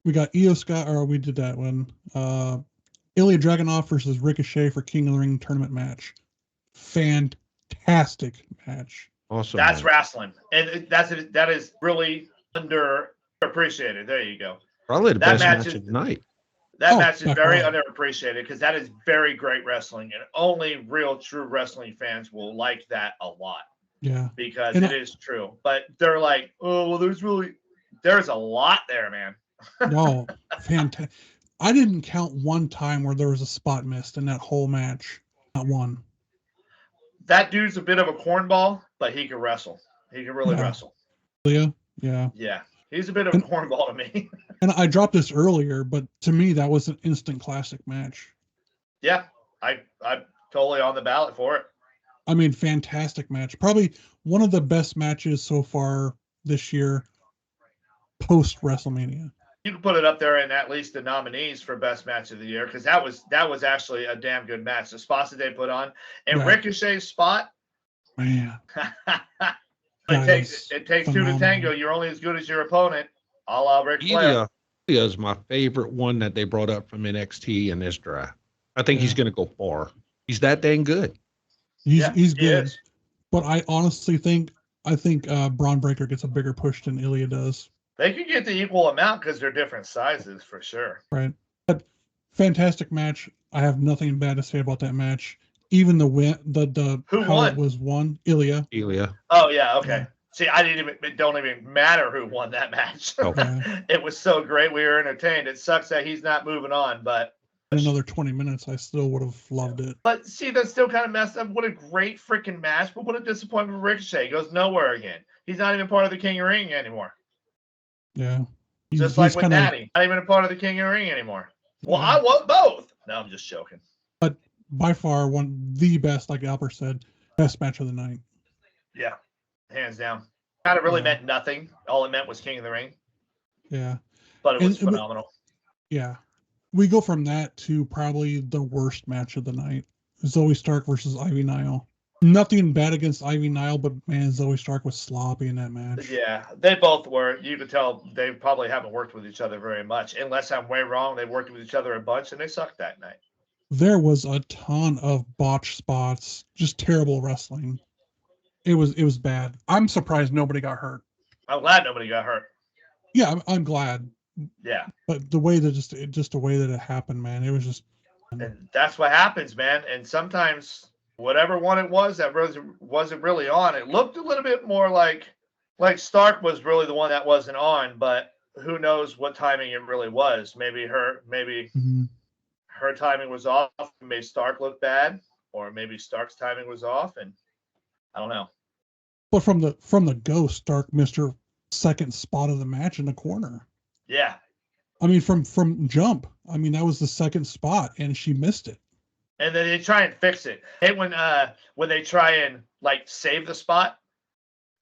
Speaker 1: We got Io Sky, or we did that one. Ilya Dragunov versus Ricochet for King of the Ring tournament match. Fantastic match.
Speaker 3: Awesome.
Speaker 2: That's
Speaker 3: man.
Speaker 2: wrestling, and that is really underappreciated. There you go.
Speaker 3: Probably the
Speaker 2: that
Speaker 3: best
Speaker 2: match
Speaker 3: match
Speaker 2: is-
Speaker 3: of the night.
Speaker 2: That
Speaker 1: Oh,
Speaker 2: match is
Speaker 1: by
Speaker 2: very
Speaker 1: far.
Speaker 2: underappreciated because that is very great wrestling, and only real true wrestling fans will like that a lot
Speaker 1: Yeah.
Speaker 2: because
Speaker 1: And
Speaker 2: it is true. But they're like, oh well, there's a lot there, man.
Speaker 1: no, fantastic. I didn't count one time where there was a spot missed in that whole match. Not one.
Speaker 2: That dude's a bit of a cornball, but he can wrestle. He can really
Speaker 1: Yeah.
Speaker 2: wrestle.
Speaker 1: Yeah. Yeah.
Speaker 2: Yeah, he's a bit of a cornball to me.
Speaker 1: And I dropped this earlier, but to me, that was an instant classic match.
Speaker 2: Yeah, I'm totally on the ballot for it.
Speaker 1: I mean, fantastic match. Probably one of the best matches so far this year, post WrestleMania.
Speaker 2: You can put it up there in at least the nominees for best match of the year because that was actually a damn good match. The spots that they put on and
Speaker 1: Yeah.
Speaker 2: Ricochet's spot.
Speaker 1: Man,
Speaker 2: it takes two to
Speaker 1: phenomenal.
Speaker 2: tango. You're only as good as your opponent. A la Ric Flair.
Speaker 3: Ilya is my favorite one that they brought up from NXT in this draft. I think he's going to go far. He's that dang good.
Speaker 1: he's
Speaker 2: He
Speaker 1: good.
Speaker 2: is.
Speaker 1: But I honestly think Braun Breaker gets a bigger push than Ilya does.
Speaker 2: They could get the equal amount because they're different sizes for sure.
Speaker 1: Right. But fantastic match. I have nothing bad to say about that match. Even the win, the
Speaker 2: Who
Speaker 1: how
Speaker 2: won?
Speaker 1: it was won, Ilya.
Speaker 2: Oh yeah, okay.
Speaker 1: Yeah.
Speaker 2: See, it don't even matter who won that match.
Speaker 3: Oh.
Speaker 1: Yeah.
Speaker 2: It was so great. We were entertained. It sucks that he's not moving on, but
Speaker 1: In another 20 minutes, I still would have loved it.
Speaker 2: see, that's still kind of messed up. What a great freaking match, but what a disappointment for Ricochet. He goes nowhere again. He's not even part of the King of the Ring anymore.
Speaker 1: Yeah.
Speaker 2: Just like with
Speaker 1: kinda-
Speaker 2: Natty, not even a part of the King of the Ring anymore. Well,
Speaker 1: Yeah.
Speaker 2: I want both. No, I'm just joking.
Speaker 1: by far the best, like Albert said, best match of the night.
Speaker 2: Yeah, hands down. Kind of really
Speaker 1: Yeah.
Speaker 2: meant nothing. All it meant was King of the Ring,
Speaker 1: Yeah.
Speaker 2: but it was
Speaker 1: And-
Speaker 2: phenomenal.
Speaker 1: Yeah. We go from that to probably the worst match of the night. Zoe Stark versus Ivy Nile. Nothing bad against Ivy Nile, but man, Zoe Stark was sloppy in that match.
Speaker 2: Yeah, they both were. You could tell they probably haven't worked with each other very much. Unless I'm way wrong, they worked with each other a bunch and they sucked that night.
Speaker 1: There was a ton of botch spots, just terrible wrestling. It was bad. I'm surprised nobody got hurt.
Speaker 2: I'm glad nobody got hurt.
Speaker 1: Yeah, I'm glad.
Speaker 2: Yeah,
Speaker 1: But the way that just the way that it happened, man, it was just
Speaker 2: and that's what happens, man. And sometimes whatever one it was that wasn't really on, it looked a little bit more like Stark was really the one that wasn't on, but who knows what timing it really was. Maybe
Speaker 1: mhm.
Speaker 2: her timing was off and made Stark look bad, or maybe Stark's timing was off, and I don't know.
Speaker 1: But from the go, Stark missed her second spot of the match in the corner.
Speaker 2: Yeah,
Speaker 1: I mean, from jump. I mean, that was the second spot, and she missed it.
Speaker 2: and then they try and fix it. Hey, when they try and like save the spot,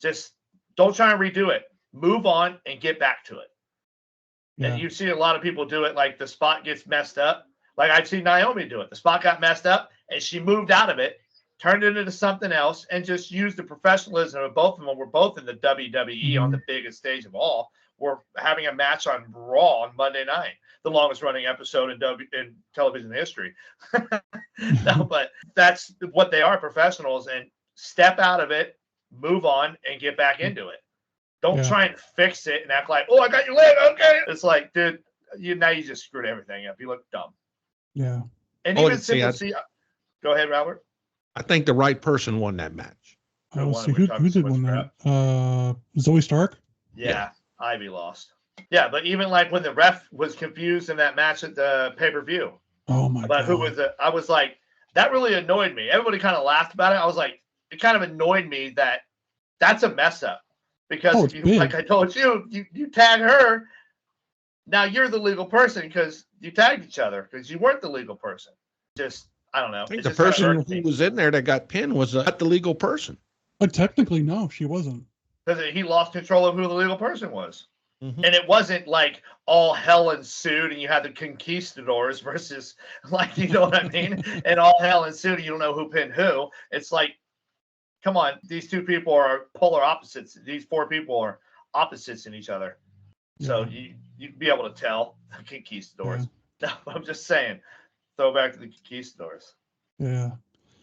Speaker 2: just don't try and redo it. Move on and get back to it.
Speaker 1: Yeah.
Speaker 2: And you see a lot of people do it. Like the spot gets messed up. Like I've seen Naomi do it. The spot got messed up, and she moved out of it, turned it into something else, and just used the professionalism of both of them. We're both in the WWE on the biggest stage of all. We're having a match on Raw on Monday night, the longest running episode in television history. No, but that's what they are, professionals, and step out of it, move on, and get back into it. Don't
Speaker 1: Yeah.
Speaker 2: try and fix it and act like, oh, I got your leg. Okay. It's like, dude, now you just screwed everything up. You look dumb.
Speaker 1: Yeah.
Speaker 2: And
Speaker 3: Oh,
Speaker 2: even
Speaker 3: see,
Speaker 2: simple. Go ahead, Robert.
Speaker 3: I think the right person won that match.
Speaker 1: I
Speaker 2: Who
Speaker 1: will
Speaker 2: won?
Speaker 1: see
Speaker 2: We
Speaker 1: who
Speaker 2: talked
Speaker 1: did
Speaker 2: so much
Speaker 1: win that. Zoe Stark.
Speaker 2: Yeah, Ivy lost. Yeah, but even like when the ref was confused in that match at the pay-per-view
Speaker 1: Oh my
Speaker 2: about
Speaker 1: god.
Speaker 2: who was it, I was like, that really annoyed me. Everybody kind of laughed about it. I was like, it kind of annoyed me that that's a mess up because
Speaker 1: Oh, it's
Speaker 2: if
Speaker 1: big.
Speaker 2: like I told you, you tag her. Now you're the legal person because you tagged each other because you weren't the legal person. Just I don't know.
Speaker 3: I think
Speaker 2: It
Speaker 3: the
Speaker 2: just kinda
Speaker 3: person
Speaker 2: irked me.
Speaker 3: who was in there that got pinned was not the legal person.
Speaker 1: But technically, no, she wasn't.
Speaker 2: Because he lost control of who the legal person was.
Speaker 3: Mhm.
Speaker 2: And it wasn't like all hell ensued and you had the conquistadors versus like, you know what I mean? And all hell ensued and you don't know who pinned who. It's like, come on, these two people are polar opposites. These four people are opposites in each other. So you'd be able to tell the conquistadors. No, I'm just saying, throw back to the conquistadors.
Speaker 1: Yeah.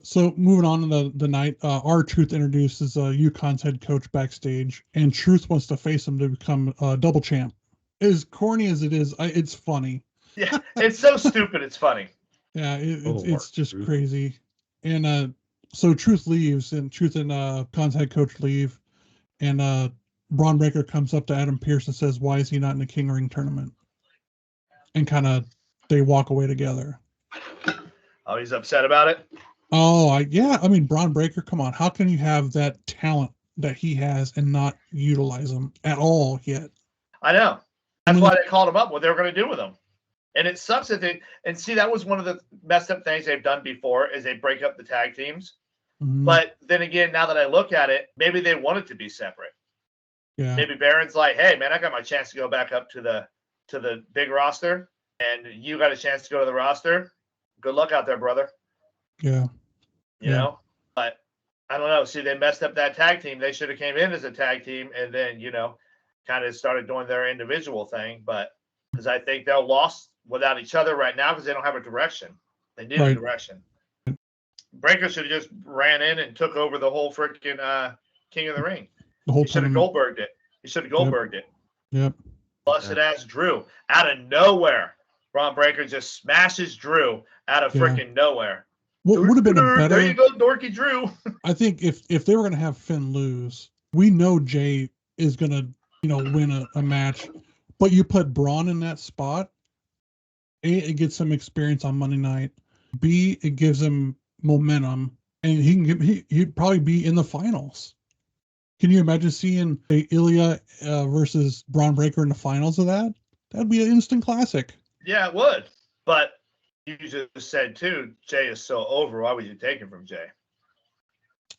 Speaker 1: So moving on to the night, R-Truth introduces UConn's head coach backstage, and Truth wants to face him to become double champ. As corny as it is, it's funny.
Speaker 2: Yeah, it's so stupid. It's funny.
Speaker 1: Yeah,
Speaker 3: Oh,
Speaker 1: it's just
Speaker 3: Truth.
Speaker 1: crazy. And so Truth leaves, and Truth and Khan's head coach leave, and Braun Breaker comes up to Adam Pearce and says, "Why is he not in the King Ring tournament?" And kind of they walk away together.
Speaker 2: Oh, he's upset about it.
Speaker 1: Oh, I mean, Braun Breaker, come on, how can you have that talent that he has and not utilize him at all yet?
Speaker 2: I know.
Speaker 1: I
Speaker 2: That's
Speaker 1: mean,
Speaker 2: why they called him up. What they were going to do with him. And it sucks that they and see that was one of the messed up things they've done before is they break up the tag teams.
Speaker 1: mhm,
Speaker 2: But then again, now that I look at it, maybe they want it to be separate.
Speaker 1: yeah,
Speaker 2: Maybe Baron's like, hey man, I got my chance to go back up to the big roster, and you got a chance to go to the roster. Good luck out there, brother.
Speaker 1: yeah,
Speaker 2: You
Speaker 1: Yeah.
Speaker 2: know? But I don't know. See, they messed up that tag team. They should have came in as a tag team and then, kind of started doing their individual thing. But because I think they're lost without each other right now because they don't have a direction. They need a
Speaker 1: Right.
Speaker 2: direction. Breaker should have just ran in and took over the whole freaking King of the Ring.
Speaker 1: the whole
Speaker 2: He should have
Speaker 1: tournament.
Speaker 2: Goldberged it. He should have Goldberged it.
Speaker 1: Yep.
Speaker 2: Busted ass Drew out of nowhere. Braun Breaker just smashes Drew out of
Speaker 1: Yeah.
Speaker 2: freaking nowhere.
Speaker 1: What would have been a
Speaker 2: There you
Speaker 1: better?
Speaker 2: go, Dorky Drew.
Speaker 1: I think if they were going to have Finn lose, we know Jay is going to win a match, but you put Braun in that spot. A, it gets some experience on Monday night. B, it gives him momentum, and he'd probably be in the finals. Can you imagine seeing Ilya versus Braun Breaker in the finals of that? That'd be an instant classic.
Speaker 2: Yeah, it would. But you just said too, Jay is so over. Why would you take him from Jay?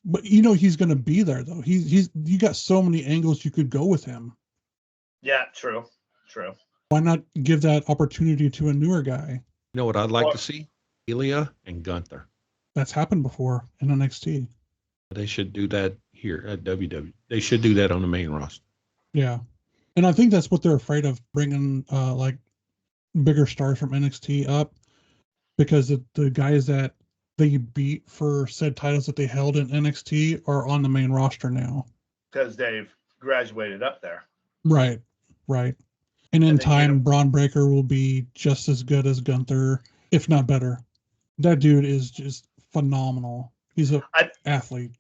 Speaker 1: But he's going to be there though. You got so many angles you could go with him.
Speaker 2: Yeah, true.
Speaker 1: Why not give that opportunity to a newer guy?
Speaker 3: You know what I'd like
Speaker 2: Or-
Speaker 3: to see? Ilya and Gunther.
Speaker 1: That's happened before in NXT.
Speaker 3: They should do that here at WWE. They should do that on the main roster.
Speaker 1: Yeah, and I think that's what they're afraid of, bringing like bigger stars from NXT up, because the guys that they beat for said titles that they held in NXT are on the main roster now.
Speaker 2: Because they've graduated up there.
Speaker 1: Right. And in
Speaker 2: And then,
Speaker 1: time, Braun Breaker will be just as good as Gunther, if not better. That dude is just phenomenal. He's an athlete.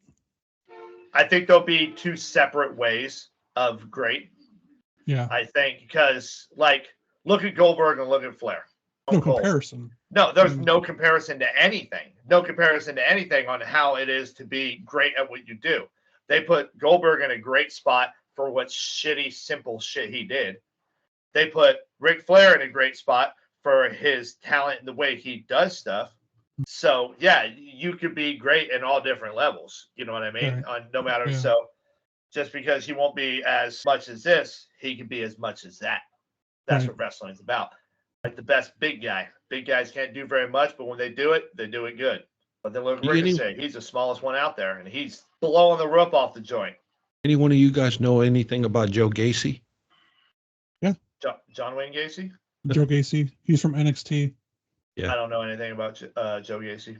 Speaker 2: I think there'll be two separate ways of great.
Speaker 1: Yeah.
Speaker 2: I think because, look at Goldberg and look at Flair.
Speaker 1: No
Speaker 2: Cole.
Speaker 1: comparison.
Speaker 2: No, there's no comparison to anything. No comparison to anything on how it is to be great at what you do. They put Goldberg in a great spot for what shitty, simple shit he did. They put Ric Flair in a great spot for his talent and the way he does stuff. So, yeah, you could be great in all different levels. You know what I mean?
Speaker 1: Right.
Speaker 2: On no matter.
Speaker 1: Yeah.
Speaker 2: So, just because he won't be as much as this, he can be as much as that. That's
Speaker 1: Right.
Speaker 2: what wrestling is about. Like the best big guy. Big guys can't do very much, but when they do it good. But then look at
Speaker 3: You any-
Speaker 2: Ricochet. He's the smallest one out there, and he's blowing the roof off the joint.
Speaker 3: Any one of you guys know anything about Joe Gacy?
Speaker 2: John Wayne Gacy?
Speaker 1: Joe Gacy. He's from NXT.
Speaker 3: Yeah.
Speaker 2: I don't know anything about Joe Gacy.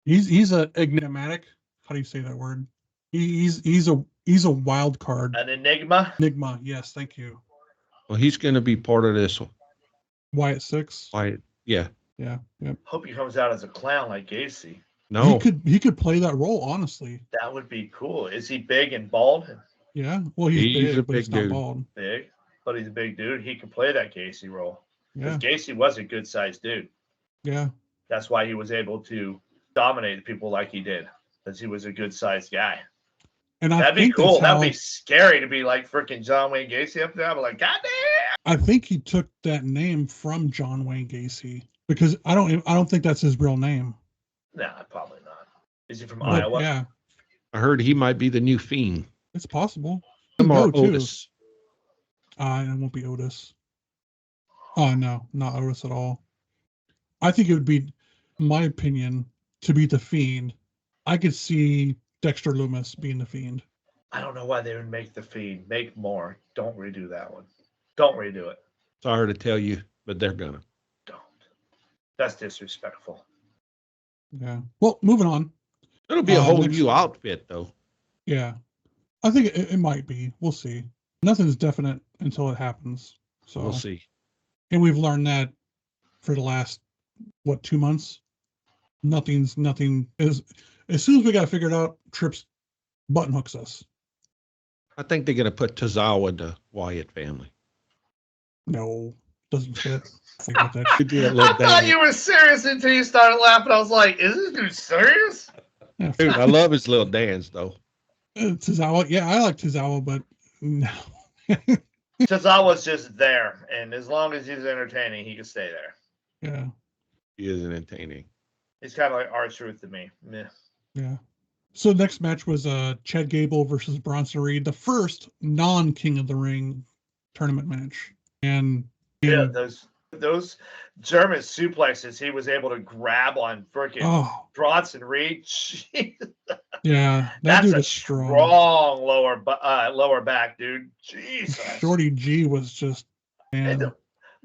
Speaker 1: He's a enigmatic. How do you say that word? He's a wild card.
Speaker 2: An enigma?
Speaker 1: Enigma. Yes, thank you.
Speaker 3: Well, he's going to be part of this
Speaker 1: Wyatt Six.
Speaker 3: fight. Yeah.
Speaker 1: Yeah.
Speaker 2: Hope he comes out as a clown like Gacy.
Speaker 3: No.
Speaker 1: He could play that role, honestly.
Speaker 2: That would be cool. Is he big and bald?
Speaker 1: Yeah. Well, he's
Speaker 3: He's
Speaker 1: big,
Speaker 3: a
Speaker 1: but he's
Speaker 3: big
Speaker 1: not
Speaker 3: dude.
Speaker 1: bald.
Speaker 2: Big, but he's a big dude. He can play that Gacy role.
Speaker 1: Yeah.
Speaker 2: Because Gacy was a good sized dude.
Speaker 1: Yeah.
Speaker 2: That's why he was able to dominate people like he did, because he was a good sized guy.
Speaker 1: And I
Speaker 2: That'd be
Speaker 1: think
Speaker 2: cool.
Speaker 1: that's how,
Speaker 2: That'd be scary to be like freaking John Wayne Gacy up there. I'm like, God damn.
Speaker 1: I think he took that name from John Wayne Gacy, because I don't think that's his real name.
Speaker 2: Nah, probably not. Is he from
Speaker 1: But,
Speaker 2: Iowa?
Speaker 1: yeah,
Speaker 3: I heard he might be the new Fiend.
Speaker 1: it's possible.
Speaker 3: Him or
Speaker 1: No, too.
Speaker 3: Otis.
Speaker 1: It won't be Otis. Oh no, not Otis at all. I think it would be, in my opinion, to be the Fiend. I could see Dexter Lumis being the Fiend.
Speaker 2: I don't know why they would make the Fiend. Make more. Don't redo that one. Don't redo it.
Speaker 3: Sorry to tell you, but they're gonna.
Speaker 2: Don't. That's disrespectful.
Speaker 1: Yeah. Well, moving on.
Speaker 3: It'll be a whole
Speaker 1: next-
Speaker 3: new outfit, though.
Speaker 1: Yeah, I think it might be. We'll see. Nothing's definite until it happens. So
Speaker 3: We'll see.
Speaker 1: And we've learned that for the last 2 months. Nothing is. As soon as we got figured out, Trips button hooks us.
Speaker 3: I think they're going to put Tozawa in the Wyatt family.
Speaker 1: No, doesn't fit. Think about that.
Speaker 3: You do that
Speaker 2: I
Speaker 3: little
Speaker 2: thought
Speaker 3: dance.
Speaker 2: you were serious until you started laughing. I was like, is this dude serious?
Speaker 1: Yeah,
Speaker 3: Dude, I love his little dance though.
Speaker 1: Tozawa. Yeah, I like Tozawa, but no.
Speaker 2: Tozawa's just there, and as long as he's entertaining, he can stay there.
Speaker 1: Yeah,
Speaker 3: He is entertaining.
Speaker 2: He's kind of like R-Truth to me. Meh.
Speaker 1: yeah. So next match was Chad Gable versus Bronson Reed, the first non-King of the Ring tournament match. And
Speaker 2: Yeah, those German suplexes he was able to grab on freaking
Speaker 1: oh
Speaker 2: Bronson Reed. Jeez,
Speaker 1: yeah, that
Speaker 2: that's
Speaker 1: dude
Speaker 2: a
Speaker 1: is strong.
Speaker 2: lower back, dude. Jesus.
Speaker 1: Shorty G was just
Speaker 2: And
Speaker 1: man.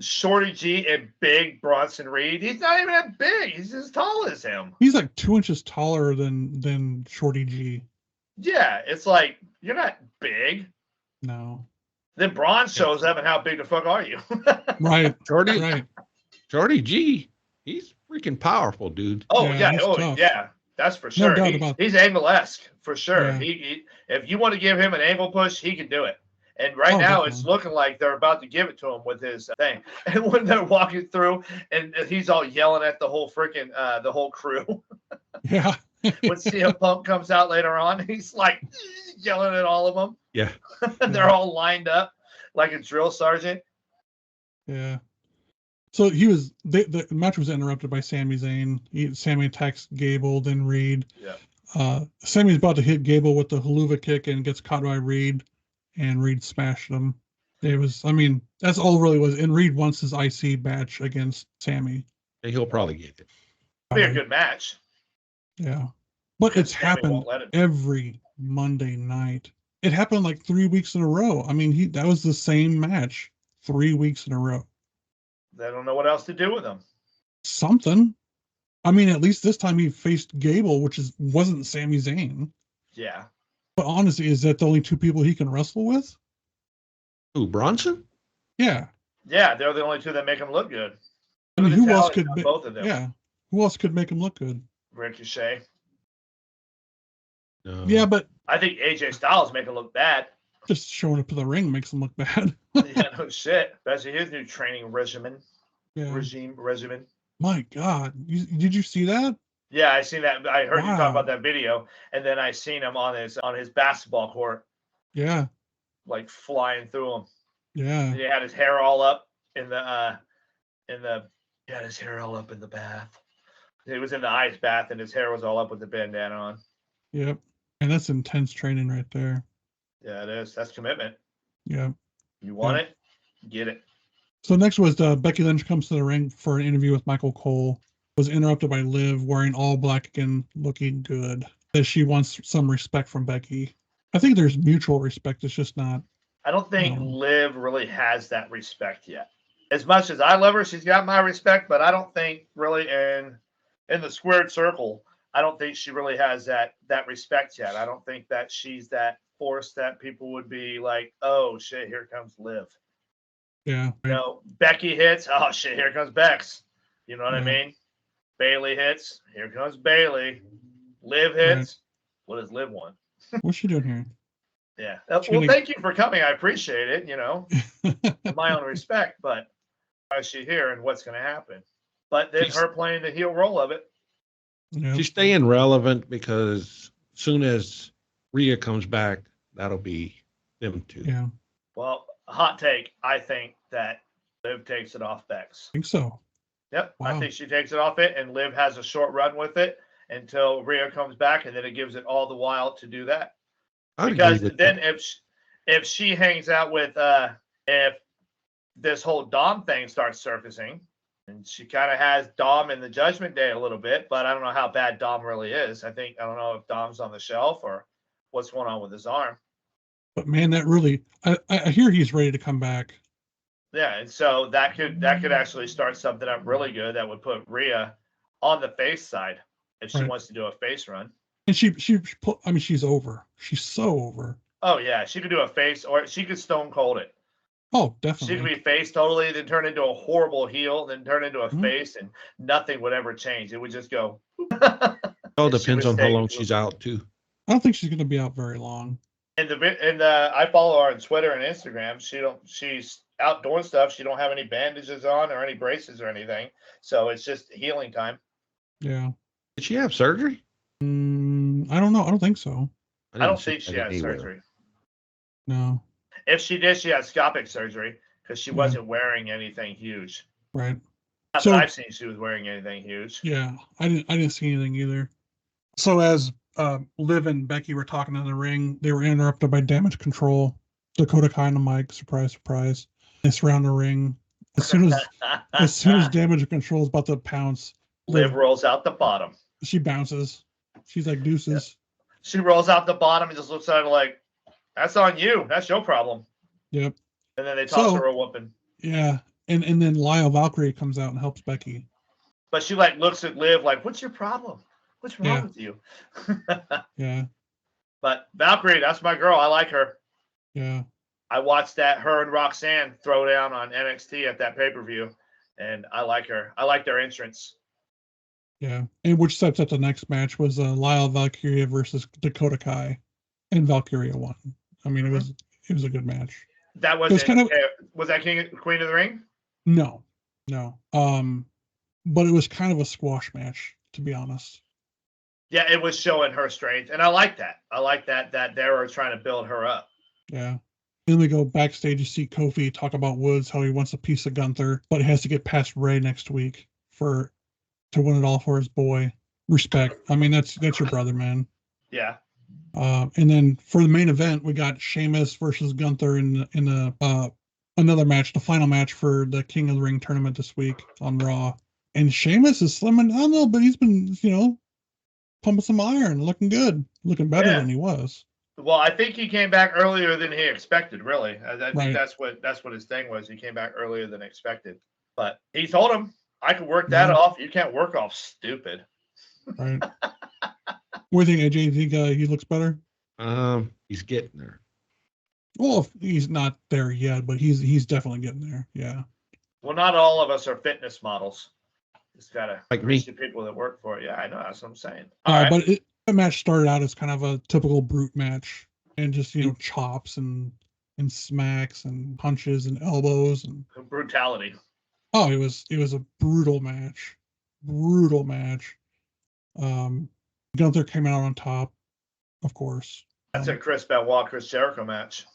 Speaker 2: Shorty G and big Bronson Reed. He's not even that big. He's as tall as him.
Speaker 1: He's like 2 inches taller than Shorty G.
Speaker 2: Yeah, it's like you're not big.
Speaker 1: No,
Speaker 2: Then Braun shows up, and how big the fuck are you?
Speaker 1: right,
Speaker 3: Shorty,
Speaker 1: right.
Speaker 3: Shorty G, he's freaking powerful, dude.
Speaker 2: Oh
Speaker 1: Yeah,
Speaker 2: yeah,
Speaker 1: he's
Speaker 2: oh
Speaker 1: tough.
Speaker 2: yeah, that's for sure.
Speaker 1: doubt about
Speaker 2: He's angle-esque for sure.
Speaker 1: Yeah.
Speaker 2: He if you want to give him an angle push, he can do it. And right
Speaker 1: Oh,
Speaker 2: now, it's
Speaker 1: definitely.
Speaker 2: looking like they're about to give it to him with his thing. And when they're walking through, and he's all yelling at the whole freaking the whole crew.
Speaker 1: Yeah,
Speaker 2: When CM Punk comes out later on, he's like yelling at all of them.
Speaker 3: Yeah.
Speaker 2: They're all lined up like a drill sergeant.
Speaker 1: yeah. So the match was interrupted by Sami Zayn. Sami attacks Gable, then Reed.
Speaker 2: Yeah.
Speaker 1: Sammy's about to hit Gable with the haluva kick and gets caught by Reed, and Reed smashed him. It was, I mean, that's all it really was. And Reed wants his IC match against Sammy.
Speaker 3: And he'll probably get it.
Speaker 2: Be a good match.
Speaker 1: Yeah. But it's
Speaker 2: Sammy
Speaker 1: happened
Speaker 2: won't let him.
Speaker 1: every Monday night. It happened like 3 weeks in a row. I mean, that was the same match 3 weeks in a row.
Speaker 2: They don't know what else to do with him.
Speaker 1: Something. I mean, at least this time he faced Gable, which wasn't Sami Zayn.
Speaker 2: Yeah.
Speaker 1: But honestly, is that the only two people he can wrestle with?
Speaker 3: Who, Bronson?
Speaker 1: Yeah.
Speaker 2: Yeah, they're the only two that make him look good.
Speaker 1: I mean,
Speaker 2: Look at
Speaker 1: who
Speaker 2: the
Speaker 1: else
Speaker 2: talent
Speaker 1: could
Speaker 2: on
Speaker 1: be?
Speaker 2: both of them?
Speaker 1: Yeah. Who else could make him look good?
Speaker 2: Ricochet.
Speaker 3: No.
Speaker 1: Yeah, but
Speaker 2: I think AJ Styles make him look bad.
Speaker 1: just showing up to the ring makes him look bad.
Speaker 2: Yeah, no shit. Especially his new training regimen.
Speaker 1: Yeah.
Speaker 2: Regimen.
Speaker 1: My God. Did you see that?
Speaker 2: Yeah, I seen that. I heard you
Speaker 1: Wow.
Speaker 2: talk about that video, and then I seen him on his basketball court,
Speaker 1: Yeah.
Speaker 2: like flying through him.
Speaker 1: Yeah.
Speaker 2: He had his hair all up in the he had his hair all up in the bath. He was in the ice bath, and his hair was all up with the bandana on.
Speaker 1: Yep. And that's intense training right there.
Speaker 2: Yeah, it is. That's commitment.
Speaker 1: Yeah.
Speaker 2: You want it, get it.
Speaker 1: So next was Becky Lynch comes to the ring for an interview with Michael Cole. Was interrupted by Liv wearing all black again, looking good. That she wants some respect from Becky. I think there's mutual respect. It's just not.
Speaker 2: I don't think
Speaker 1: No.
Speaker 2: Liv really has that respect yet. As much as I love her, she's got my respect, but I don't think really in the squared circle, I don't think she really has that respect yet. I don't think that she's that force that people would be like, oh shit, here comes Liv.
Speaker 1: Yeah.
Speaker 2: You know, Becky hits, oh shit, here comes Bex. You know what I
Speaker 1: Yeah.
Speaker 2: mean? Bailey hits, here comes Bailey. Liv hits, what does Liv want?
Speaker 1: What's she doing here?
Speaker 2: Yeah.
Speaker 1: She
Speaker 2: Well,
Speaker 1: gonna-
Speaker 2: thank you for coming. I appreciate it. You know, my own respect, but why is she here and what's going to happen? But then
Speaker 3: She's-
Speaker 2: her playing the heel role of it.
Speaker 1: Yeah.
Speaker 3: She's staying relevant because soon as Rhea comes back, that'll be them two.
Speaker 1: Yeah.
Speaker 2: Well, hot take. I think that Liv takes it off Bex.
Speaker 1: I think so.
Speaker 2: Yep. I
Speaker 1: Wow.
Speaker 2: think she takes it off it, and Liv has a short run with it until Rhea comes back, and then it gives it all the while to do that.
Speaker 3: I'd
Speaker 2: Because
Speaker 3: agree with
Speaker 2: then
Speaker 3: that.
Speaker 2: if she hangs out with if this whole Dom thing starts surfacing, and she kind of has Dom in the Judgment Day a little bit, but I don't know how bad Dom really is. I don't know if Dom's on the shelf or what's going on with his arm.
Speaker 1: But man, that really, I hear he's ready to come back.
Speaker 2: Yeah, and so that could actually start something up really good that would put Rhea on the face side if she
Speaker 1: Right.
Speaker 2: wants to do a face run.
Speaker 1: And I mean, she's over. She's so over.
Speaker 2: Oh yeah, she could do a face, or she could stone cold it.
Speaker 1: Oh,
Speaker 2: She
Speaker 1: definitely.
Speaker 2: could be face totally, then turn into a horrible heel, then turn into a
Speaker 1: Mhm.
Speaker 2: face, and nothing would ever change. It would just go.
Speaker 3: All
Speaker 2: And she
Speaker 3: depends
Speaker 2: would
Speaker 3: on how
Speaker 2: stay-
Speaker 3: long she's out too.
Speaker 1: I don't think she's going to be out very long.
Speaker 2: I follow her on Twitter and Instagram. She's out doing stuff. She don't have any bandages on or any braces or anything. So it's just healing time.
Speaker 1: Yeah.
Speaker 3: Did she have surgery?
Speaker 1: I don't know. I don't think so.
Speaker 2: I
Speaker 3: didn't
Speaker 2: don't
Speaker 3: see
Speaker 2: think she
Speaker 3: that
Speaker 2: had
Speaker 3: anywhere.
Speaker 2: surgery.
Speaker 1: No.
Speaker 2: If she did, she had scopic surgery because she
Speaker 1: Yeah.
Speaker 2: wasn't wearing anything huge.
Speaker 1: Right.
Speaker 2: Not
Speaker 1: So-
Speaker 2: that I've seen she was wearing anything huge.
Speaker 1: Yeah. I didn't see anything either. So as Liv and Becky were talking in the ring, they were interrupted by Damage Control. Dakota Kai and the mic. Surprise, surprise. They surround the ring. As soon as Damage Control is about to pounce,
Speaker 2: Liv rolls out the bottom.
Speaker 1: she bounces. She's like deuces.
Speaker 2: She rolls out the bottom and just looks at her like, "That's on you. That's your problem."
Speaker 1: Yep.
Speaker 2: And then they toss
Speaker 1: So-
Speaker 2: her a whooping.
Speaker 1: Yeah. And then Lyle Valkyrie comes out and helps Becky.
Speaker 2: But she like looks at Liv like, "What's your problem? What's wrong
Speaker 1: Yeah.
Speaker 2: with you?"
Speaker 1: Yeah.
Speaker 2: But Valkyrie, that's my girl. I like her.
Speaker 1: Yeah.
Speaker 2: I watched her and Roxanne throw down on NXT at that pay-per-view, and I like her. I like their entrance.
Speaker 1: Yeah. And which sets up the next match was Lyle Valkyria versus Dakota Kai. And Valkyria won. I mean, it was a good match.
Speaker 2: That
Speaker 1: It was kind of-
Speaker 2: was that Queen of the Ring?
Speaker 1: No. But it was kind of a squash match, to be honest.
Speaker 2: Yeah, it was showing her strength, and I like that. I like that they were trying to build her up.
Speaker 1: Yeah. Then we go backstage to see Kofi talk about Woods, how he wants a piece of Gunther, but he has to get past Ray next week to win it all for his boy. Respect. I mean, that's your brother, man.
Speaker 2: Yeah.
Speaker 1: And then for the main event, we got Sheamus versus Gunther in another match, the final match for the King of the Ring tournament this week on Raw. And Sheamus is slimming down a little, but he's been, pumping some iron, looking good, looking better
Speaker 2: Yeah.
Speaker 1: than he was.
Speaker 2: Well, I think he came back earlier than he expected. Really, I think
Speaker 1: Right.
Speaker 2: that's what his thing was. He came back earlier than expected. But he told him, "I can work that
Speaker 1: Yeah.
Speaker 2: off. You can't work off stupid."
Speaker 1: Right. What do you think, AJ? You think he looks better?
Speaker 3: He's getting there.
Speaker 1: Well, he's not there yet, but he's definitely getting there. Yeah.
Speaker 2: Well, not all of us are fitness models. Just gotta
Speaker 3: Like me.
Speaker 2: the people that work for it. Yeah, I know. That's what I'm saying. All right.
Speaker 1: But the match started out as kind of a typical brute match, and just chops and smacks and punches and elbows and
Speaker 2: Brutality.
Speaker 1: it was a brutal match. Gunther came out on top, of course.
Speaker 2: That's a Chris Benoit, Chris Jericho match.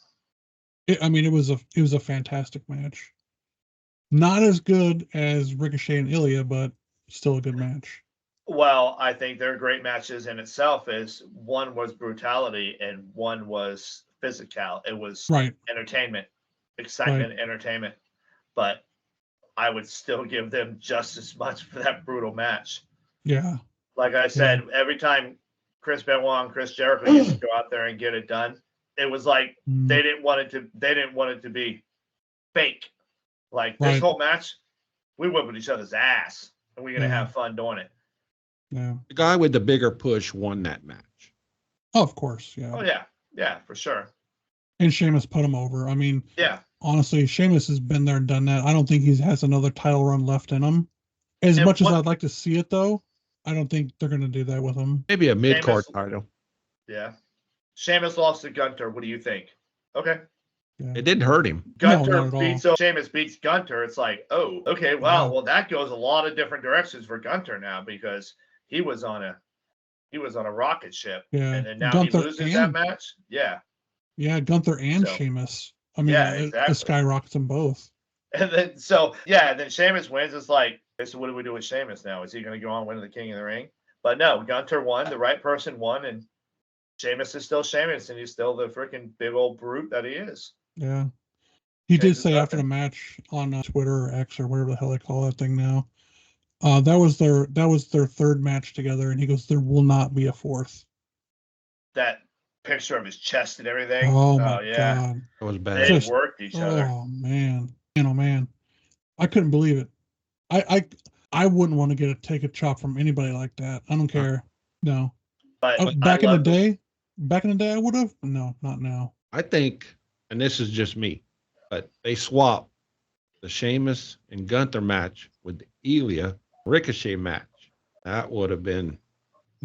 Speaker 1: It was a fantastic match. Not as good as Ricochet and Ilya, but still a good match.
Speaker 2: Well, I think they're great matches in itself. Is one was brutality and one was physical. It was
Speaker 1: Right.
Speaker 2: entertainment, excitement, entertainment. But I would still give them just as much for that brutal match.
Speaker 1: Yeah.
Speaker 2: Like I said, every time Chris Benoit and Chris Jericho used to go out there and get it done, it was like
Speaker 1: Mm,
Speaker 2: they didn't want it to be fake. Like this
Speaker 1: Right.
Speaker 2: whole match, we whipping each other's ass, and we're gonna
Speaker 1: Yeah.
Speaker 2: have fun doing it.
Speaker 1: yeah.
Speaker 3: The guy with the bigger push won that match.
Speaker 1: Oh, of course. Yeah.
Speaker 2: Oh yeah, for sure.
Speaker 1: And Sheamus put him over. I mean,
Speaker 2: Yeah,
Speaker 1: honestly, Sheamus has been there and done that. I don't think he has another title run left in him. As
Speaker 2: And
Speaker 1: much as
Speaker 2: what-
Speaker 1: I'd like to see it, though, I don't think they're going to do that with him.
Speaker 3: Maybe a mid-card
Speaker 2: Sheamus-
Speaker 3: title.
Speaker 2: yeah. Sheamus lost to Gunter. What do you think? Okay.
Speaker 3: It didn't hurt him.
Speaker 2: Gunter
Speaker 1: not at all.
Speaker 2: beats Sheamus beats Gunter. It's like, oh, okay, wow. Well, that goes a lot of different directions for Gunter now because he was on a rocket ship,
Speaker 1: Yeah.
Speaker 2: and then now
Speaker 1: Gunther
Speaker 2: he loses that
Speaker 1: and-
Speaker 2: match. Yeah,
Speaker 1: Yeah, Gunther and
Speaker 2: So-
Speaker 1: Sheamus. I mean,
Speaker 2: Yeah,
Speaker 1: it
Speaker 2: exactly.
Speaker 1: skyrockets them both.
Speaker 2: and then then Sheamus wins. It's like, okay, so what do we do with Sheamus now? Is he going to go on and win the King of the Ring? But no, Gunter won. The right person won, and Sheamus is still Sheamus, and he's still the freaking big old brute that he is.
Speaker 1: Yeah. He did
Speaker 2: Changes
Speaker 1: say after the
Speaker 2: nothing.
Speaker 1: match on Twitter or X or whatever the hell they call that thing now, that was their third match together, and he goes, "There will not be a fourth."
Speaker 2: That picture of his chest and everything.
Speaker 1: Oh my
Speaker 2: yeah,
Speaker 1: god!
Speaker 3: That was
Speaker 2: they
Speaker 3: bad.
Speaker 1: Just-
Speaker 2: worked each other.
Speaker 1: Oh man, oh man, I couldn't believe it. I wouldn't want to take a chop from anybody like that. I don't care. No.
Speaker 2: But
Speaker 1: Back in the
Speaker 2: love
Speaker 1: day, I would have. No, not now.
Speaker 3: I think, and this is just me, but they swapped the Sheamus and Gunther match with the Ilya Ricochet match. That would have been.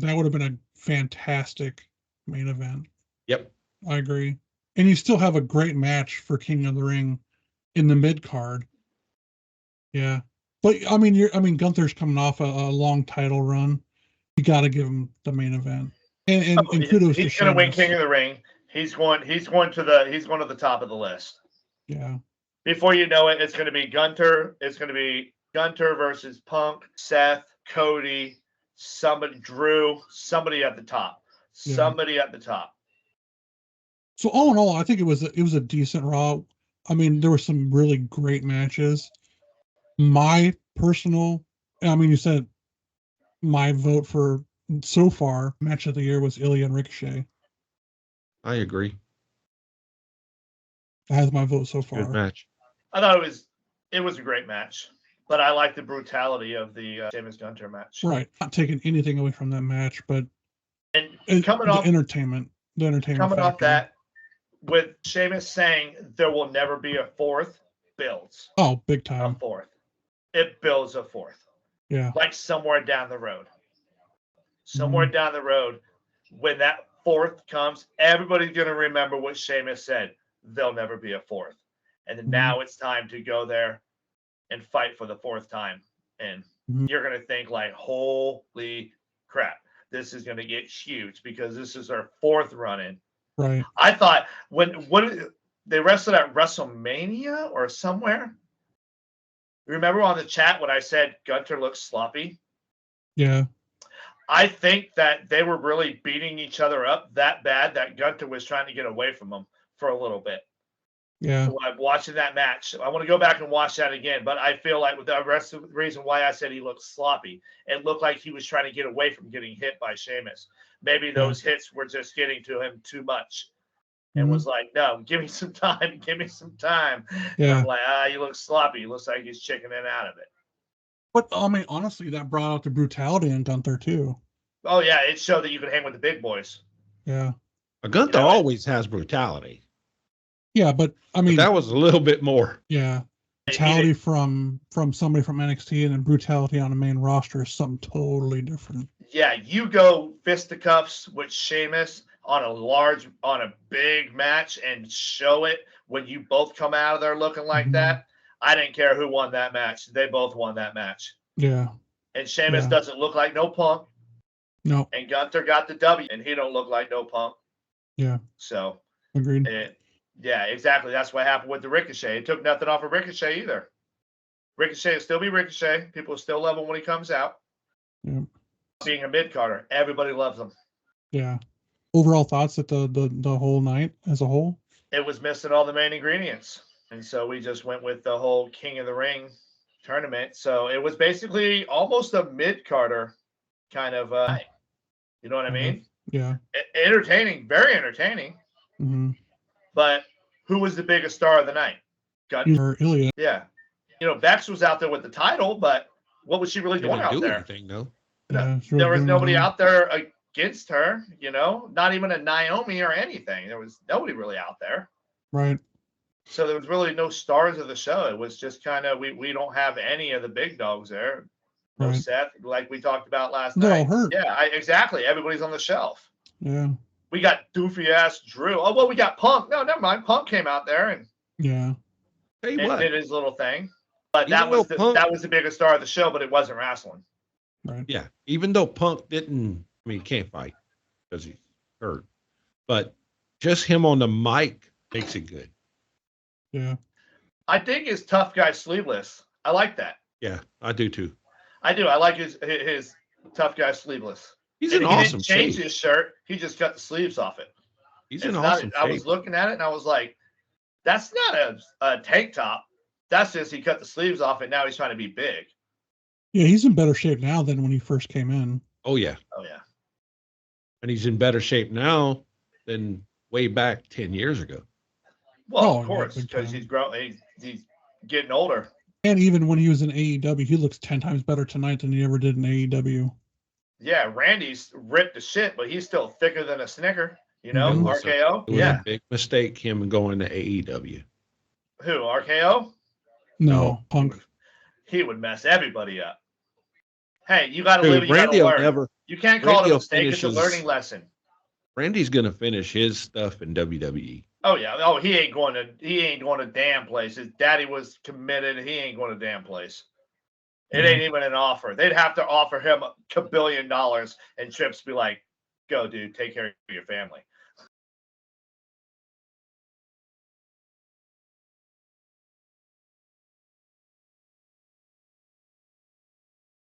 Speaker 1: a fantastic main event.
Speaker 3: Yep.
Speaker 1: I agree. And you still have a great match for King of the Ring in the mid card. Yeah. But I mean, Gunther's coming off a long title run. You got to give him the main event. And kudos to
Speaker 2: he's going to win
Speaker 1: Sheamus.
Speaker 2: King of the Ring. He's going to the top of the list.
Speaker 1: Yeah.
Speaker 2: Before you know it, it's going to be Gunther. It's going to be Gunther versus Punk, Seth, Cody, Drew, somebody at the top.
Speaker 1: Yeah.
Speaker 2: Somebody at the top.
Speaker 1: So all in all, I think it was a decent Raw. I mean, there were some really great matches. My personal, you said my vote for so far match of the year was Ilya and Ricochet.
Speaker 3: I agree.
Speaker 1: That has my vote so far.
Speaker 3: Good match.
Speaker 2: I thought it was a great match, but I like the brutality of the Sheamus Gunther match.
Speaker 1: Right. Not taking anything away from that match, but
Speaker 2: And coming
Speaker 1: the
Speaker 2: off
Speaker 1: entertainment
Speaker 2: coming off that, with Sheamus saying there will never be a fourth, builds
Speaker 1: Oh, big
Speaker 2: a
Speaker 1: time.
Speaker 2: fourth. It builds a fourth.
Speaker 1: Yeah.
Speaker 2: Like somewhere down the road. Somewhere down the road, when that fourth comes, everybody's going to remember what Sheamus said. There'll never be a fourth. And then now it's time to go there and fight for the fourth time. And you're going to think like, holy crap, this is going to get huge because this is our fourth run-in.
Speaker 1: Right.
Speaker 2: I thought when they wrestled at WrestleMania or somewhere. Remember on the chat when I said Gunther looks sloppy?
Speaker 1: Yeah.
Speaker 2: I think that they were really beating each other up that bad that Gunther was trying to get away from them for a little bit.
Speaker 1: Yeah.
Speaker 2: So I'm watching that match. I want to go back and watch that again, but I feel like with the rest of the reason why I said he looked sloppy, it looked like he was trying to get away from getting hit by Sheamus. Maybe those hits were just getting to him too much. And was like, no, give me some time. Give me some time.
Speaker 1: Yeah.
Speaker 2: And I'm like, he looks sloppy. He looks like he's chickening out of it.
Speaker 1: But honestly, that brought out the brutality in Gunther too.
Speaker 2: Oh yeah, it showed that you could hang with the big boys.
Speaker 1: Yeah.
Speaker 3: Gunther always has brutality.
Speaker 1: Yeah, but
Speaker 3: But that was a little bit more.
Speaker 1: Yeah. Brutality from somebody from NXT and then brutality on the main roster is something totally different.
Speaker 2: Yeah, you go fisticuffs with Sheamus on a big match and show it when you both come out of there looking like that. I didn't care who won that match. They both won that match.
Speaker 1: Yeah.
Speaker 2: And Sheamus doesn't look like no Punk.
Speaker 1: No.
Speaker 2: And Gunther got the W, and he don't look like no Punk.
Speaker 1: Yeah.
Speaker 2: So.
Speaker 1: Agreed.
Speaker 2: Yeah, exactly. That's what happened with the Ricochet. It took nothing off of Ricochet either. Ricochet will still be Ricochet. People will still love him when he comes out.
Speaker 1: Yeah.
Speaker 2: Being a mid-carder, everybody loves him.
Speaker 1: Yeah. Overall thoughts at the whole night as a whole?
Speaker 2: It was missing all the main ingredients. And so we just went with the whole King of the Ring tournament. So it was basically almost a mid-carder kind of, you know what I mean?
Speaker 1: Yeah.
Speaker 2: Entertaining, very entertaining.
Speaker 1: Mm-hmm.
Speaker 2: But who was the biggest star of the night?
Speaker 1: Gunther. Ilya.
Speaker 2: Yeah. Bex was out there with the title, but what was she really doing out there?
Speaker 3: Anything, though.
Speaker 1: Yeah,
Speaker 2: There was nobody out there against her, not even a Naomi or anything. There was nobody really out there.
Speaker 1: Right.
Speaker 2: So there was really no stars of the show. It was just kind of, we don't have any of the big dogs there. No
Speaker 1: Right.
Speaker 2: Seth, like we talked about last
Speaker 1: They're
Speaker 2: night.
Speaker 1: all hurt.
Speaker 2: Yeah, exactly. Everybody's on the shelf.
Speaker 1: Yeah.
Speaker 2: We got doofy ass Drew. Oh, well, we got Punk. No, never mind. Punk came out there and
Speaker 1: Yeah.
Speaker 3: Hey,
Speaker 2: and
Speaker 3: what?
Speaker 2: did his little thing. But
Speaker 3: Even though Punk-
Speaker 2: that was the biggest star of the show, but it wasn't wrestling.
Speaker 1: Right.
Speaker 3: Yeah. Even though Punk didn't, he can't fight because he's hurt. But just him on the mic makes it good.
Speaker 1: Yeah.
Speaker 2: I think his tough guy sleeveless. I like that.
Speaker 3: Yeah, I do too.
Speaker 2: I do. I like his tough guy sleeveless.
Speaker 3: He's
Speaker 2: And
Speaker 3: in
Speaker 2: he
Speaker 3: awesome
Speaker 2: didn't change
Speaker 3: shape.
Speaker 2: his shirt. He just cut the sleeves off it.
Speaker 3: He's
Speaker 2: It's
Speaker 3: in
Speaker 2: not-
Speaker 3: awesome
Speaker 2: I was
Speaker 3: shape.
Speaker 2: looking at it and I was like, that's not a tank top. That's just he cut the sleeves off it. Now he's trying to be big.
Speaker 1: Yeah, he's in better shape now than when he first came in.
Speaker 3: Oh, yeah.
Speaker 2: Oh yeah.
Speaker 3: And he's in better shape now than way back 10 years ago.
Speaker 2: Well,
Speaker 1: Oh,
Speaker 2: of
Speaker 1: yeah,
Speaker 2: course,
Speaker 1: big
Speaker 2: because
Speaker 1: time.
Speaker 2: he's getting older.
Speaker 1: And even when he was in AEW, he looks 10 times better tonight than he ever did in AEW.
Speaker 2: Yeah, Randy's ripped to shit, but he's still thicker than a Snicker.
Speaker 1: Mhm.
Speaker 2: RKO.
Speaker 3: It was
Speaker 2: Yeah.
Speaker 3: a big mistake him going to AEW.
Speaker 2: Who? RKO?
Speaker 1: No, Punk.
Speaker 2: He would mess everybody up. Hey, you got to
Speaker 3: Dude,
Speaker 2: live. You got to
Speaker 3: Randy will
Speaker 2: learn.
Speaker 3: never.
Speaker 2: You can't call it
Speaker 3: Randy
Speaker 2: a
Speaker 3: will
Speaker 2: mistake. It's a
Speaker 3: finish
Speaker 2: learning
Speaker 3: his-
Speaker 2: lesson.
Speaker 3: Randy's gonna finish his stuff in WWE.
Speaker 2: Oh yeah. Oh, he ain't going to damn place. His daddy was committed. He ain't going to damn place. It ain't even an offer. They'd have to offer him $1 billion, and Trips be like, "Go, dude. Take care of your family."